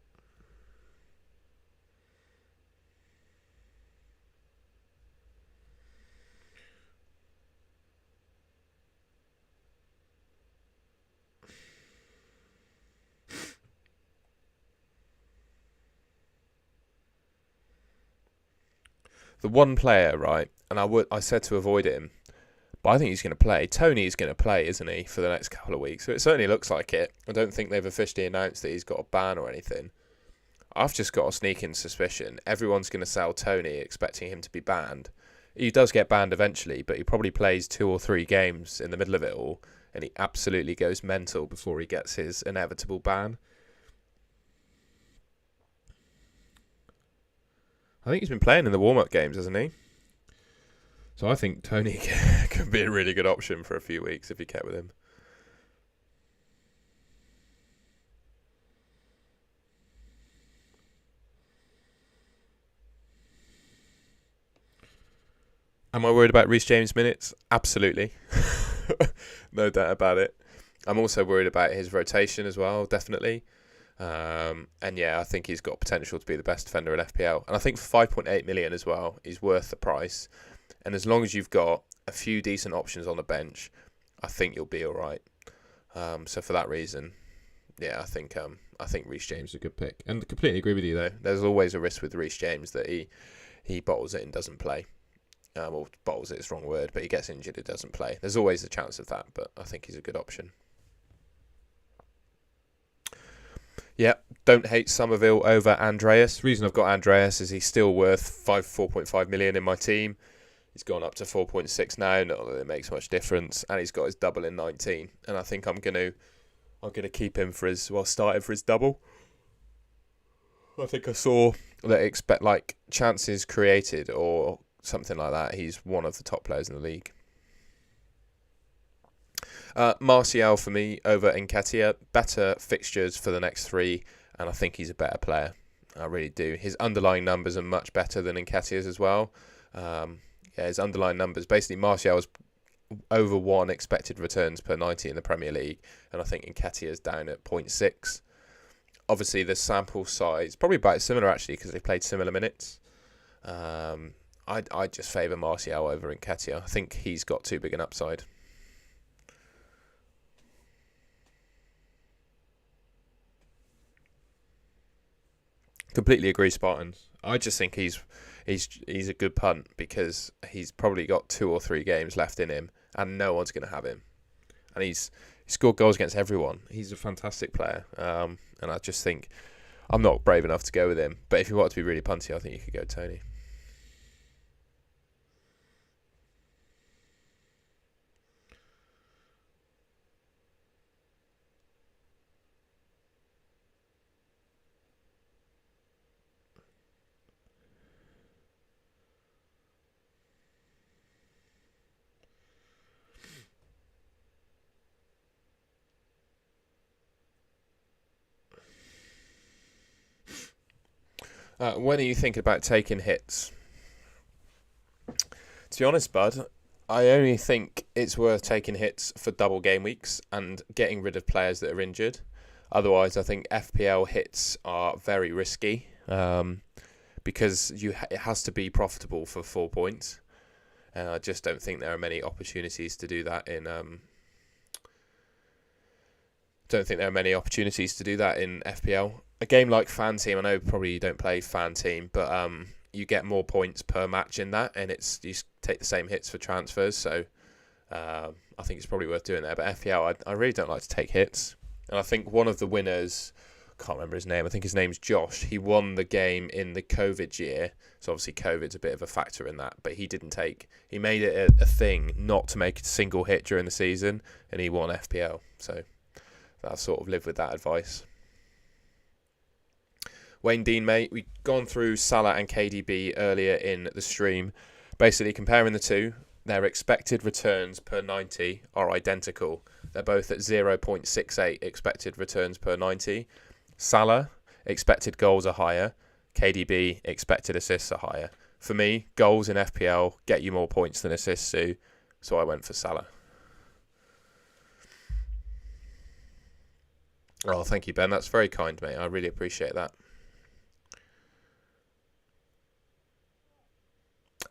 The one player, right, and I said to avoid him, but I think he's going to play. Tony is going to play, isn't he, for the next couple of weeks? So it certainly looks like it. I don't think they've officially announced that he's got a ban or anything. I've just got a sneaking suspicion everyone's going to sell Tony expecting him to be banned. He does get banned eventually, but he probably plays 2 or 3 games in the middle of it all, and he absolutely goes mental before he gets his inevitable ban. I think he's been playing in the warm-up games, hasn't he? So I think Tony could be a really good option for a few weeks if you kept with him. Am I worried about Reece James' minutes? Absolutely. No doubt about it. I'm also worried about his rotation as well, definitely. And yeah, I think he's got potential to be the best defender in FPL. And I think for 5.8 million as well, he's worth the price. And as long as you've got a few decent options on the bench, I think you'll be all right. So for that reason, yeah, I think Reece James is a good pick. And I completely agree with you, though. There's always a risk with Reece James that he bottles it and doesn't play. Or bottles it is the wrong word, but he gets injured, it doesn't play. There's always a chance of that, but I think he's a good option. Yeah, don't hate Somerville over Andreas. The reason I've got Andreas is he's still worth 4.5 million in my team. He's gone up to 4.6 now, not that it makes much difference, and he's got his double in 19. And I think I'm gonna keep him for started for his double. I think I saw that chances created or something like that. He's one of the top players in the league. Martial for me over Nketiah. Better fixtures for the next 3, and I think he's a better player. I really do. His underlying numbers are much better than Nketiah's as well. His underlying numbers. Basically, Martial's over 1 expected returns per 90 in the Premier League, and I think Nketiah's down at 0.6. Obviously, the sample size probably about similar actually because they played similar minutes. I'd just favour Martial over Nketiah. I think he's got too big an upside. Completely agree, Spartans. I just think he's a good punt because he's probably got 2 or 3 games left in him, and no one's going to have him. And he scored goals against everyone. He's a fantastic player, and I just think I'm not brave enough to go with him. But if you want to be really punty, I think you could go Tony. When are you thinking about taking hits? To be honest, bud, I only think it's worth taking hits for double game weeks and getting rid of players that are injured. Otherwise, I think FPL hits are very risky because it has to be profitable for 4 points. And I just don't think there are many opportunities to do that in. Don't think there are many opportunities to do that in FPL. A game like Fan Team, I know probably you don't play Fan Team, but you get more points per match in that, and you take the same hits for transfers. So I think it's probably worth doing there. But FPL, I really don't like to take hits. And I think one of the winners, I can't remember his name, I think his name's Josh. He won the game in the COVID year. So obviously COVID's a bit of a factor in that. But he made it a thing not to make a single hit during the season, and he won FPL. So I'll sort of live with that advice. Wayne Dean, mate, we've gone through Salah and KDB earlier in the stream. Basically comparing the two, their expected returns per 90 are identical. They're both at 0.68 expected returns per 90. Salah, expected goals are higher. KDB, expected assists are higher. For me, goals in FPL get you more points than assists do, so I went for Salah. Oh, thank you, Ben. That's very kind, mate. I really appreciate that.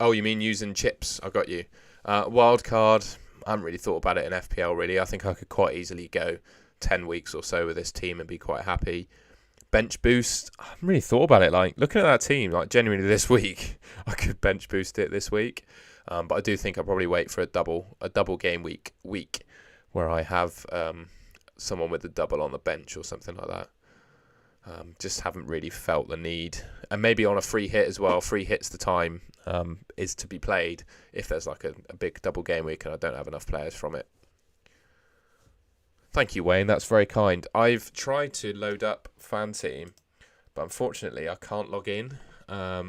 Oh, you mean using chips? I got you. Wildcard, I haven't really thought about it in FPL, really. I think I could quite easily go 10 weeks or so with this team and be quite happy. Bench boost, I haven't really thought about it. Like, looking at that team, like, genuinely this week, I could bench boost it this week. But I do think I'll probably wait for a double game week where I have someone with a double on the bench or something like that. Just haven't really felt the need. And maybe on a free hit as well. Free hits the time is to be played if there's like a big double game week and I don't have enough players from it. Thank you, Wayne. That's very kind. I've tried to load up Fan Team, but unfortunately I can't log in. I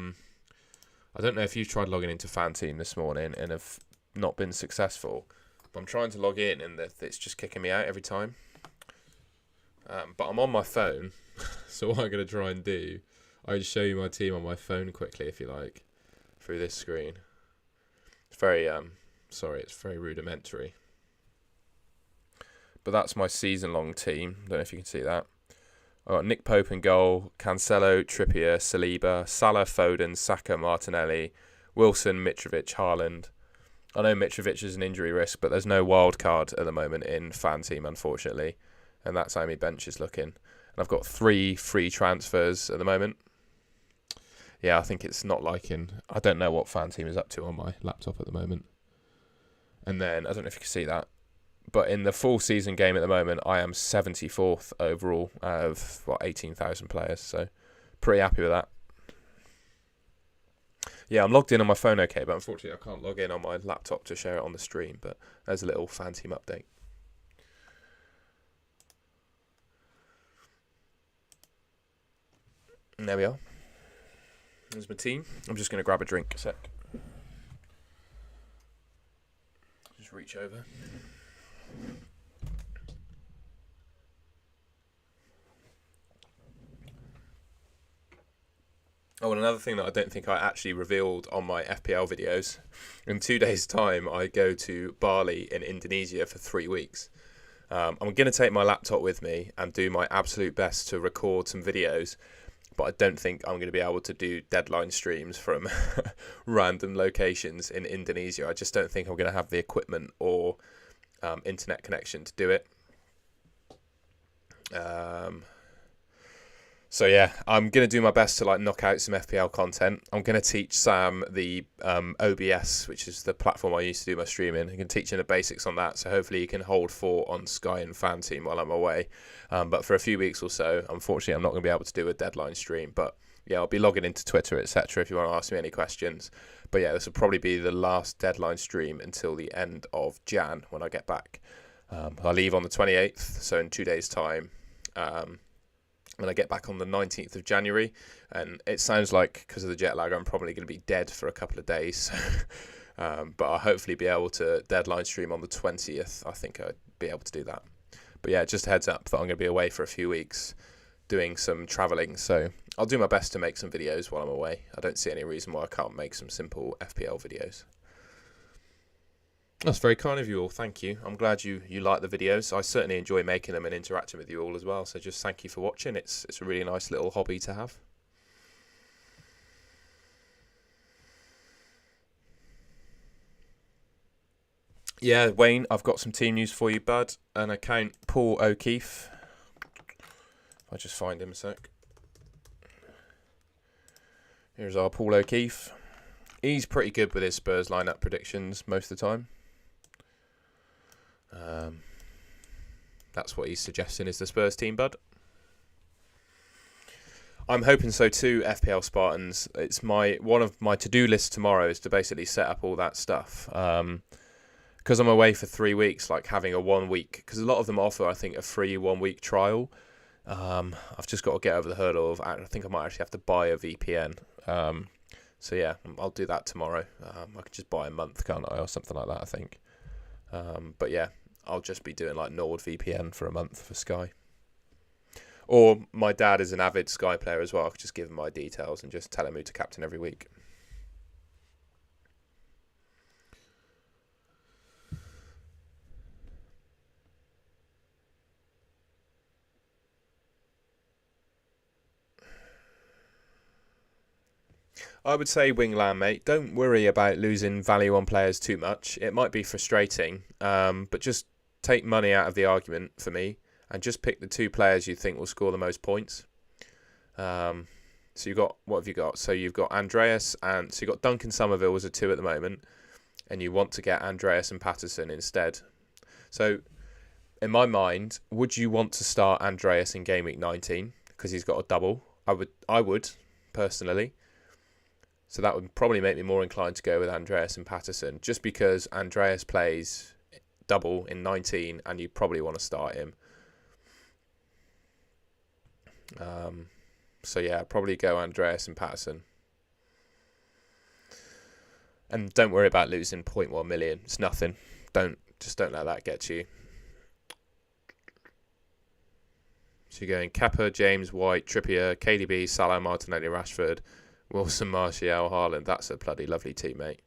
don't know if you've tried logging into Fan Team this morning and have not been successful. But I'm trying to log in and it's just kicking me out every time. But I'm on my phone, so what I'm going to try and do, I'll just show you my team on my phone quickly, if you like, through this screen. It's very, it's very rudimentary. But that's my season-long team. Don't know if you can see that. I've got Nick Pope in goal, Cancelo, Trippier, Saliba, Salah, Foden, Saka, Martinelli, Wilson, Mitrovic, Haaland. I know Mitrovic is an injury risk, but there's no wild card at the moment in Fan Team, unfortunately. And that's how my bench is looking. And I've got 3 free transfers at the moment. Yeah, I think it's not liking. I don't know what Fan Team is up to on my laptop at the moment. And then, I don't know if you can see that, but in the full season game at the moment, I am 74th overall out of, 18,000 players. So, pretty happy with that. Yeah, I'm logged in on my phone okay, but unfortunately I can't log in on my laptop to share it on the stream. But there's a little Fan Team update. And there we are. There's my team. I'm just going to grab a drink a sec. Just reach over. Oh, and another thing that I don't think I actually revealed on my FPL videos. In 2 days' time, I go to Bali in Indonesia for 3 weeks. I'm going to take my laptop with me and do my absolute best to record some videos. But I don't think I'm going to be able to do deadline streams from random locations in Indonesia. I just don't think I'm going to have the equipment or internet connection to do it. So yeah, I'm going to do my best to knock out some FPL content. I'm going to teach Sam the OBS, which is the platform I used to do my streaming. I can teach him the basics on that, so hopefully he can hold fort on Sky and Fan Team while I'm away. But for a few weeks or so, unfortunately, I'm not going to be able to do a deadline stream. But yeah, I'll be logging into Twitter, etc. if you want to ask me any questions. But yeah, this will probably be the last deadline stream until the end of Jan when I get back. I leave on the 28th, so in 2 days' time. When I get back on the 19th of January, and it sounds like because of the jet lag I'm probably going to be dead for a couple of days, but I'll hopefully be able to deadline stream on the 20th. I think I'd be able to do that. But yeah, just a heads up that I'm going to be away for a few weeks doing some travelling, so I'll do my best to make some videos while I'm away. I don't see any reason why I can't make some simple FPL videos. That's very kind of you all. Thank you. I'm glad you like the videos. I certainly enjoy making them and interacting with you all as well. So just thank you for watching. It's a really nice little hobby to have. Yeah, Wayne, I've got some team news for you, bud. An account, Paul O'Keefe. I'll just find him a sec. Here's our Paul O'Keefe. He's pretty good with his Spurs lineup predictions most of the time. That's what he's suggesting is the Spurs team, bud. I'm hoping so too, FPL Spartans. It's one of my to-do lists tomorrow is to basically set up all that stuff. Because I'm away for 3 weeks, like having a 1 week, because a lot of them offer, I think, a free 1 week trial. I've just got to get over the hurdle of, I think I might actually have to buy a VPN. So yeah, I'll do that tomorrow. I could just buy a month, can't I, or something like that, I think. But yeah, I'll just be doing like NordVPN for a month for Sky. Or my dad is an avid Sky player as well. I could just give him my details and just tell him who to captain every week. I would say Wingland, mate. Don't worry about losing value on players too much. It might be frustrating, but just take money out of the argument for me and just pick the 2 players you think will score the most points. So what have you got? So you've got Andreas and so you've got Duncan Somerville as a 2 at the moment, and you want to get Andreas and Patterson instead. So in my mind, would you want to start Andreas in Game Week 19 because he's got a double? I would personally. So that would probably make me more inclined to go with Andreas and Patterson, just because Andreas plays double in 19 and you probably want to start him. So yeah, probably go Andreas and Patterson. And don't worry about losing 0.1 million. It's nothing. Don't let that get to you. So you're going Kepa, James, White, Trippier, KDB, Salah, Martinelli, Rashford, Wilson, Martial, Haaland. That's a bloody lovely team, mate.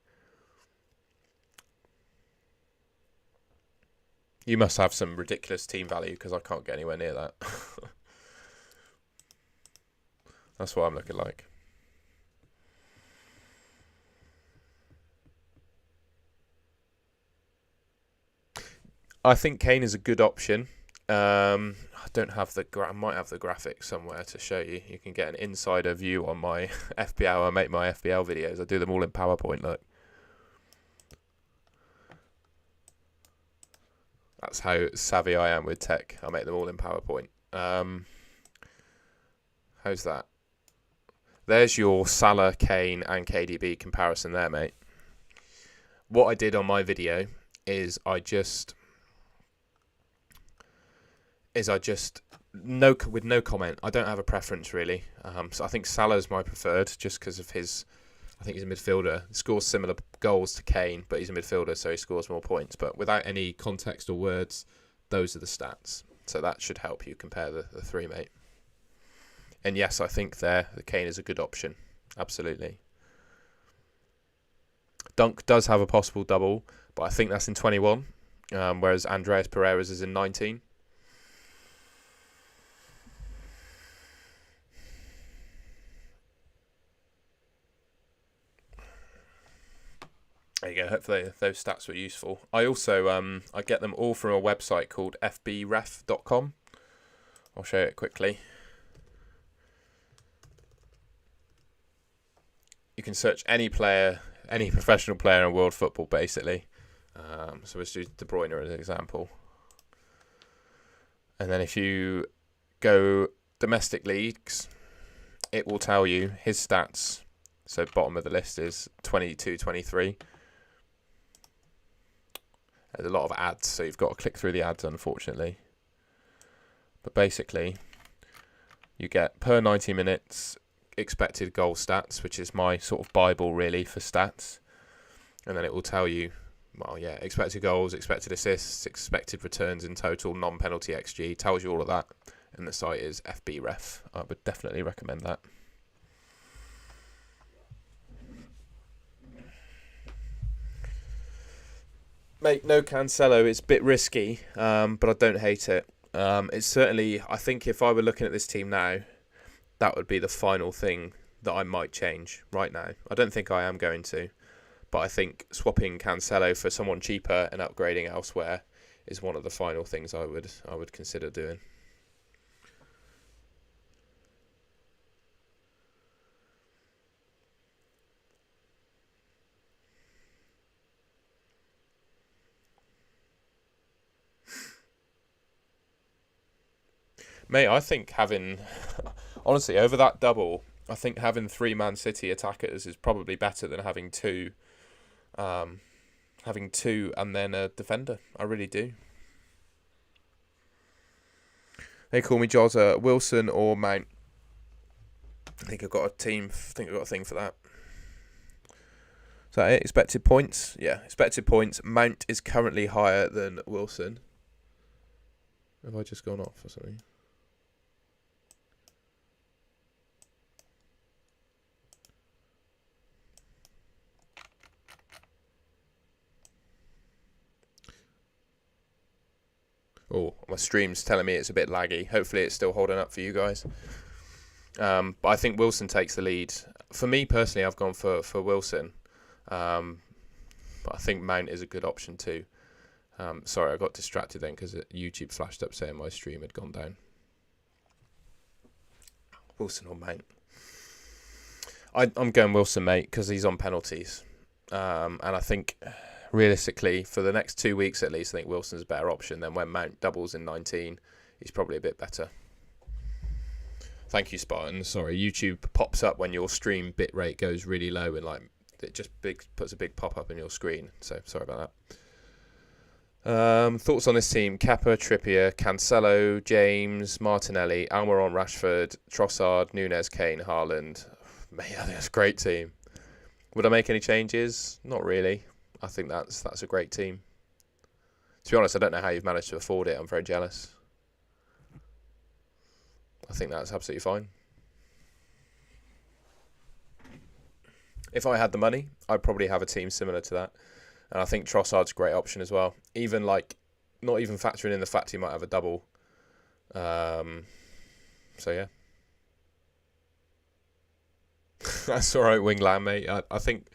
You must have some ridiculous team value because I can't get anywhere near that. That's what I'm looking like. I think Kane is a good option. I don't have I might have the graphic somewhere to show you. You can get an insider view on my FPL. I make my FPL videos. I do them all in PowerPoint. Look, that's how savvy I am with tech. I make them all in PowerPoint. How's that? There's your Salah, Kane, and KDB comparison there, mate. What I did on my video is I just with no comment. I don't have a preference really. So I think Salah's my preferred just because of his. I think he's a midfielder. He scores similar goals to Kane, but he's a midfielder, so he scores more points. But without any context or words, those are the stats. So that should help you compare the 3, mate. And yes, I think the Kane is a good option. Absolutely. Dunk does have a possible double, but I think that's in 21, whereas Andreas Pereira's is in 19. There you go. Hopefully those stats were useful. I also I get them all from a website called fbref.com. I'll show it quickly. You can search any player, any professional player in world football, basically. So let's do De Bruyne as an example. And then if you go domestic leagues, it will tell you his stats. So bottom of the list is 22-23. There's a lot of ads, so you've got to click through the ads, unfortunately. But basically, you get per 90 minutes expected goal stats, which is my sort of Bible, really, for stats. And then it will tell you, well, yeah, expected goals, expected assists, expected returns in total, non-penalty XG. Tells you all of that. And the site is FBref. I would definitely recommend that. Mate, no Cancelo. It's a bit risky, but I don't hate it. It's certainly, I think if I were looking at this team now, that would be the final thing that I might change right now. I don't think I am going to, but I think swapping Cancelo for someone cheaper and upgrading elsewhere is one of the final things I would consider doing. Mate, I think having, honestly, over that double, I think having 3 Man City attackers is probably better than having two. Having two and then a defender. I really do. They call me Jota, Wilson or Mount. I think I've got a team. I think I've got a thing for that. Is that it? Expected points? Yeah, expected points. Mount is currently higher than Wilson. Have I just gone off or something? Oh, my stream's telling me it's a bit laggy. Hopefully it's still holding up for you guys. But I think Wilson takes the lead. For me personally, I've gone for Wilson. But I think Mount is a good option too. Sorry, I got distracted then because YouTube flashed up saying my stream had gone down. Wilson or Mount? I'm going Wilson, mate, because he's on penalties. And I think realistically, for the next 2 weeks at least, I think Wilson's a better option. Then when Mount doubles in 19, he's probably a bit better. Thank you, Spartan. Sorry, YouTube pops up when your stream bitrate goes really low and like it just puts a big pop up in your screen. So sorry about that. Thoughts on this team? Kepa, Trippier, Cancelo, James, Martinelli, Almiron, Rashford, Trossard, Nunes, Kane, Haaland. Man, I think that's a great team. Would I make any changes? Not really. I think that's a great team. To be honest, I don't know how you've managed to afford it. I'm very jealous. I think that's absolutely fine. If I had the money, I'd probably have a team similar to that. And I think Trossard's a great option as well. Even like, not even factoring in the fact he might have a double. So yeah. That's all right, Wingland, mate. I think,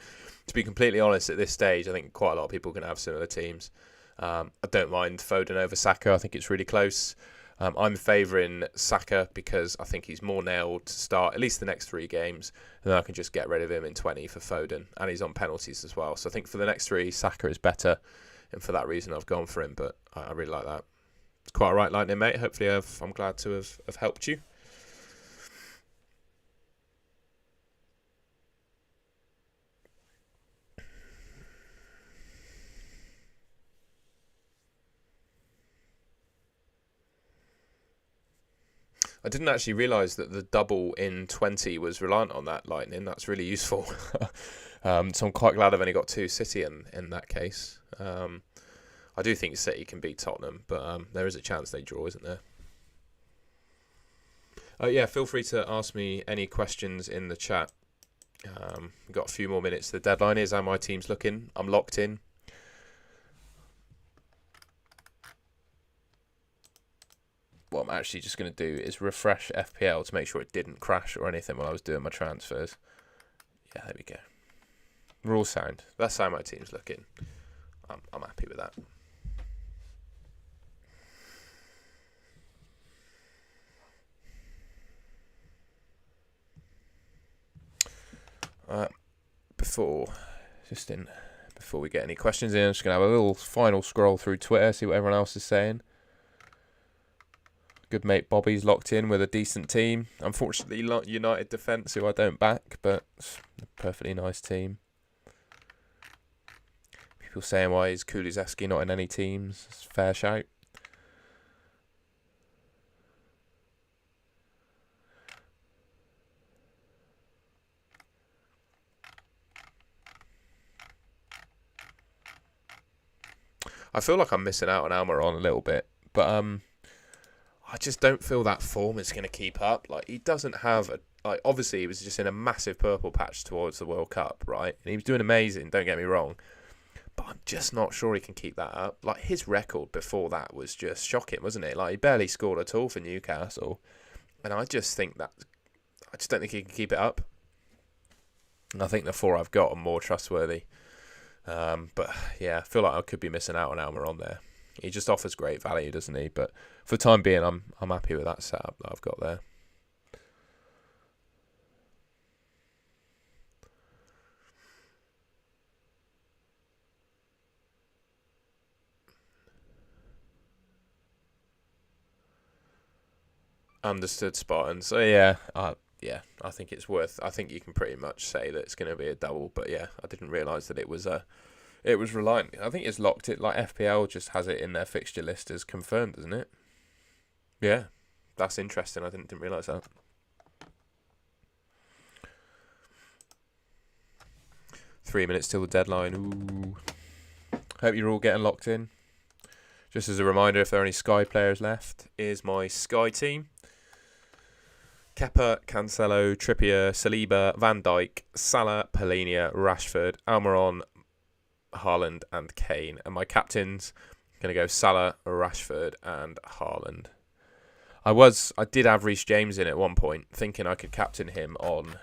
to be completely honest, at this stage, I think quite a lot of people can have similar teams. I don't mind Foden over Saka. I think it's really close. I'm favouring Saka because I think he's more nailed to start at least the next 3 games, and then I can just get rid of him in 20 for Foden, and he's on penalties as well. So I think for the next 3, Saka is better, and for that reason I've gone for him, but I really like that. It's quite all right, Lightning, mate. Hopefully I'm glad to have helped you. I didn't actually realise that the double in 20 was reliant on that, Lightning. That's really useful. So I'm quite glad I've only got 2 City in that case. I do think City can beat Tottenham, but there is a chance they draw, isn't there? Yeah, feel free to ask me any questions in the chat. We've got a few more minutes. The deadline is how my team's looking. I'm locked in. What I'm actually just going to do is refresh FPL to make sure it didn't crash or anything while I was doing my transfers. Yeah, there we go. We're all sound. That's how my team's looking. I'm happy with that. Before we get any questions in, I'm just going to have a little final scroll through Twitter, see what everyone else is saying. Good mate Bobby's locked in with a decent team. Unfortunately, United defence, who I don't back, but it's a perfectly nice team. People saying why is Kulusevski not in any teams? It's a fair shout. I feel like I'm missing out on Almiron a little bit, but I just don't feel that form is going to keep up. Like, he doesn't have obviously he was just in a massive purple patch towards the World Cup, right? And he was doing amazing, don't get me wrong. but I'm just not sure he can keep that up. Like, his record before that was just shocking, wasn't it? Like, he barely scored at all for Newcastle, and I just don't think he can keep it up. And I think the 4 I've got are more trustworthy. But yeah, I feel like I could be missing out on Almiron there. He just offers great value, doesn't he? But for the time being, I'm happy with that setup that I've got there. Understood, Spartan. So yeah, I think it's worth. I think you can pretty much say that it's going to be a double. But yeah, I didn't realise that it was reliant. I think it's locked. It like FPL just has it in their fixture list as confirmed, doesn't it? Yeah, that's interesting. I didn't realise that. Three minutes till the deadline. Ooh. Hope you're all getting locked in. Just as a reminder, if there are any Sky players left, here's my Sky team. Kepa, Cancelo, Trippier, Saliba, Van Dijk, Salah, Polina, Rashford, Almiron, Haaland and Kane. And my captains going to go Salah, Rashford and Haaland. I did have Reece James in at one point, thinking I could captain him on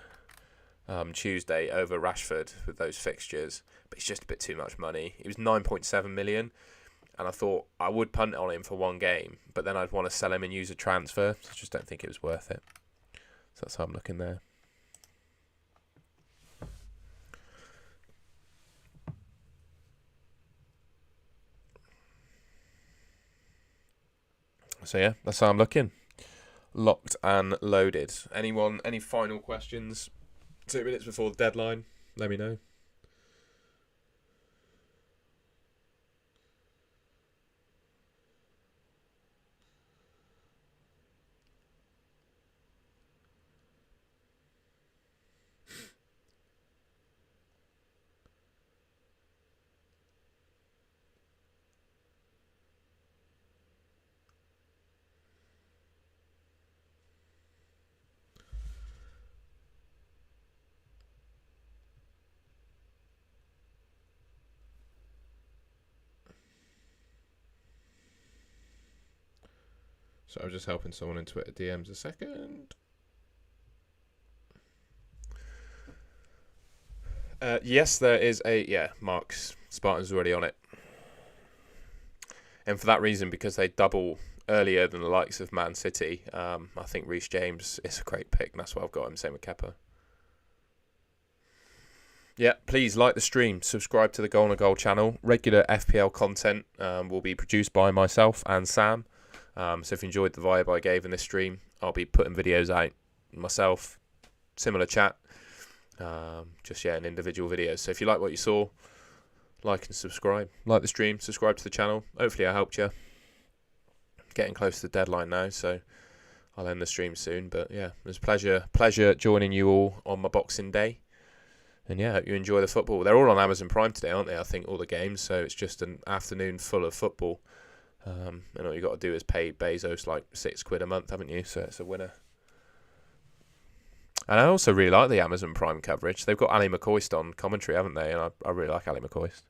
Tuesday over Rashford with those fixtures, but it's just a bit too much money. He was 9.7 million, and I thought I would punt on him for one game, but then I'd want to sell him and use a transfer, so I just don't think it was worth it. So that's how I'm looking there. So yeah, that's how I'm looking. Locked and loaded. Anyone, any final questions? 2 minutes before the deadline, let me know. So I was just helping someone in Twitter DMs a second. Yes, there is Mark's Spartan's already on it. And for that reason, because they double earlier than the likes of Man City, I think Reece James is a great pick, and that's why I've got him, same with Kepa. Yeah, please like the stream, subscribe to the Goal and Goal channel. Regular FPL content will be produced by myself and Sam. So if you enjoyed the vibe I gave in this stream, I'll be putting videos out myself, similar chat, in individual videos. So if you like what you saw, like and subscribe. Like the stream, subscribe to the channel. Hopefully I helped you. Getting close to the deadline now, so I'll end the stream soon. But yeah, it was a pleasure joining you all on my Boxing Day. And yeah, hope you enjoy the football. They're all on Amazon Prime today, aren't they? I think all the games. So it's just an afternoon full of football. And all you got to do is pay Bezos like £6 a month, haven't you? So it's a winner. And I also really like the Amazon Prime coverage. They've got Ali McCoist on commentary, haven't they? And I really like Ali McCoist.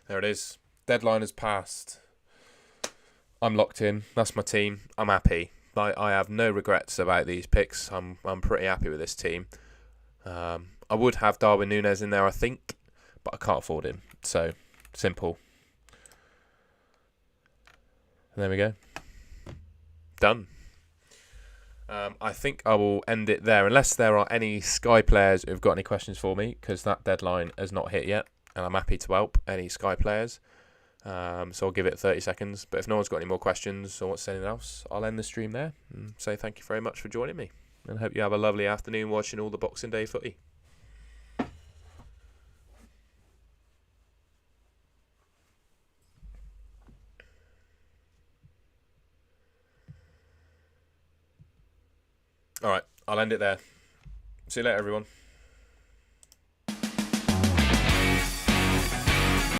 There it is. Deadline has passed. I'm locked in. That's my team. I'm happy. I have no regrets about these picks. I'm pretty happy with this team. I would have Darwin Núñez in there, I think, but I can't afford him. So, simple. And there we go. Done. I think I will end it there, unless there are any Sky players who've got any questions for me, because that deadline has not hit yet, and I'm happy to help any Sky players. So I'll give it 30 seconds. But if no one's got any more questions or wants anything else, I'll end the stream there and say thank you very much for joining me. And hope you have a lovely afternoon watching all the Boxing Day footy. Alright, I'll end it there. See you later, everyone.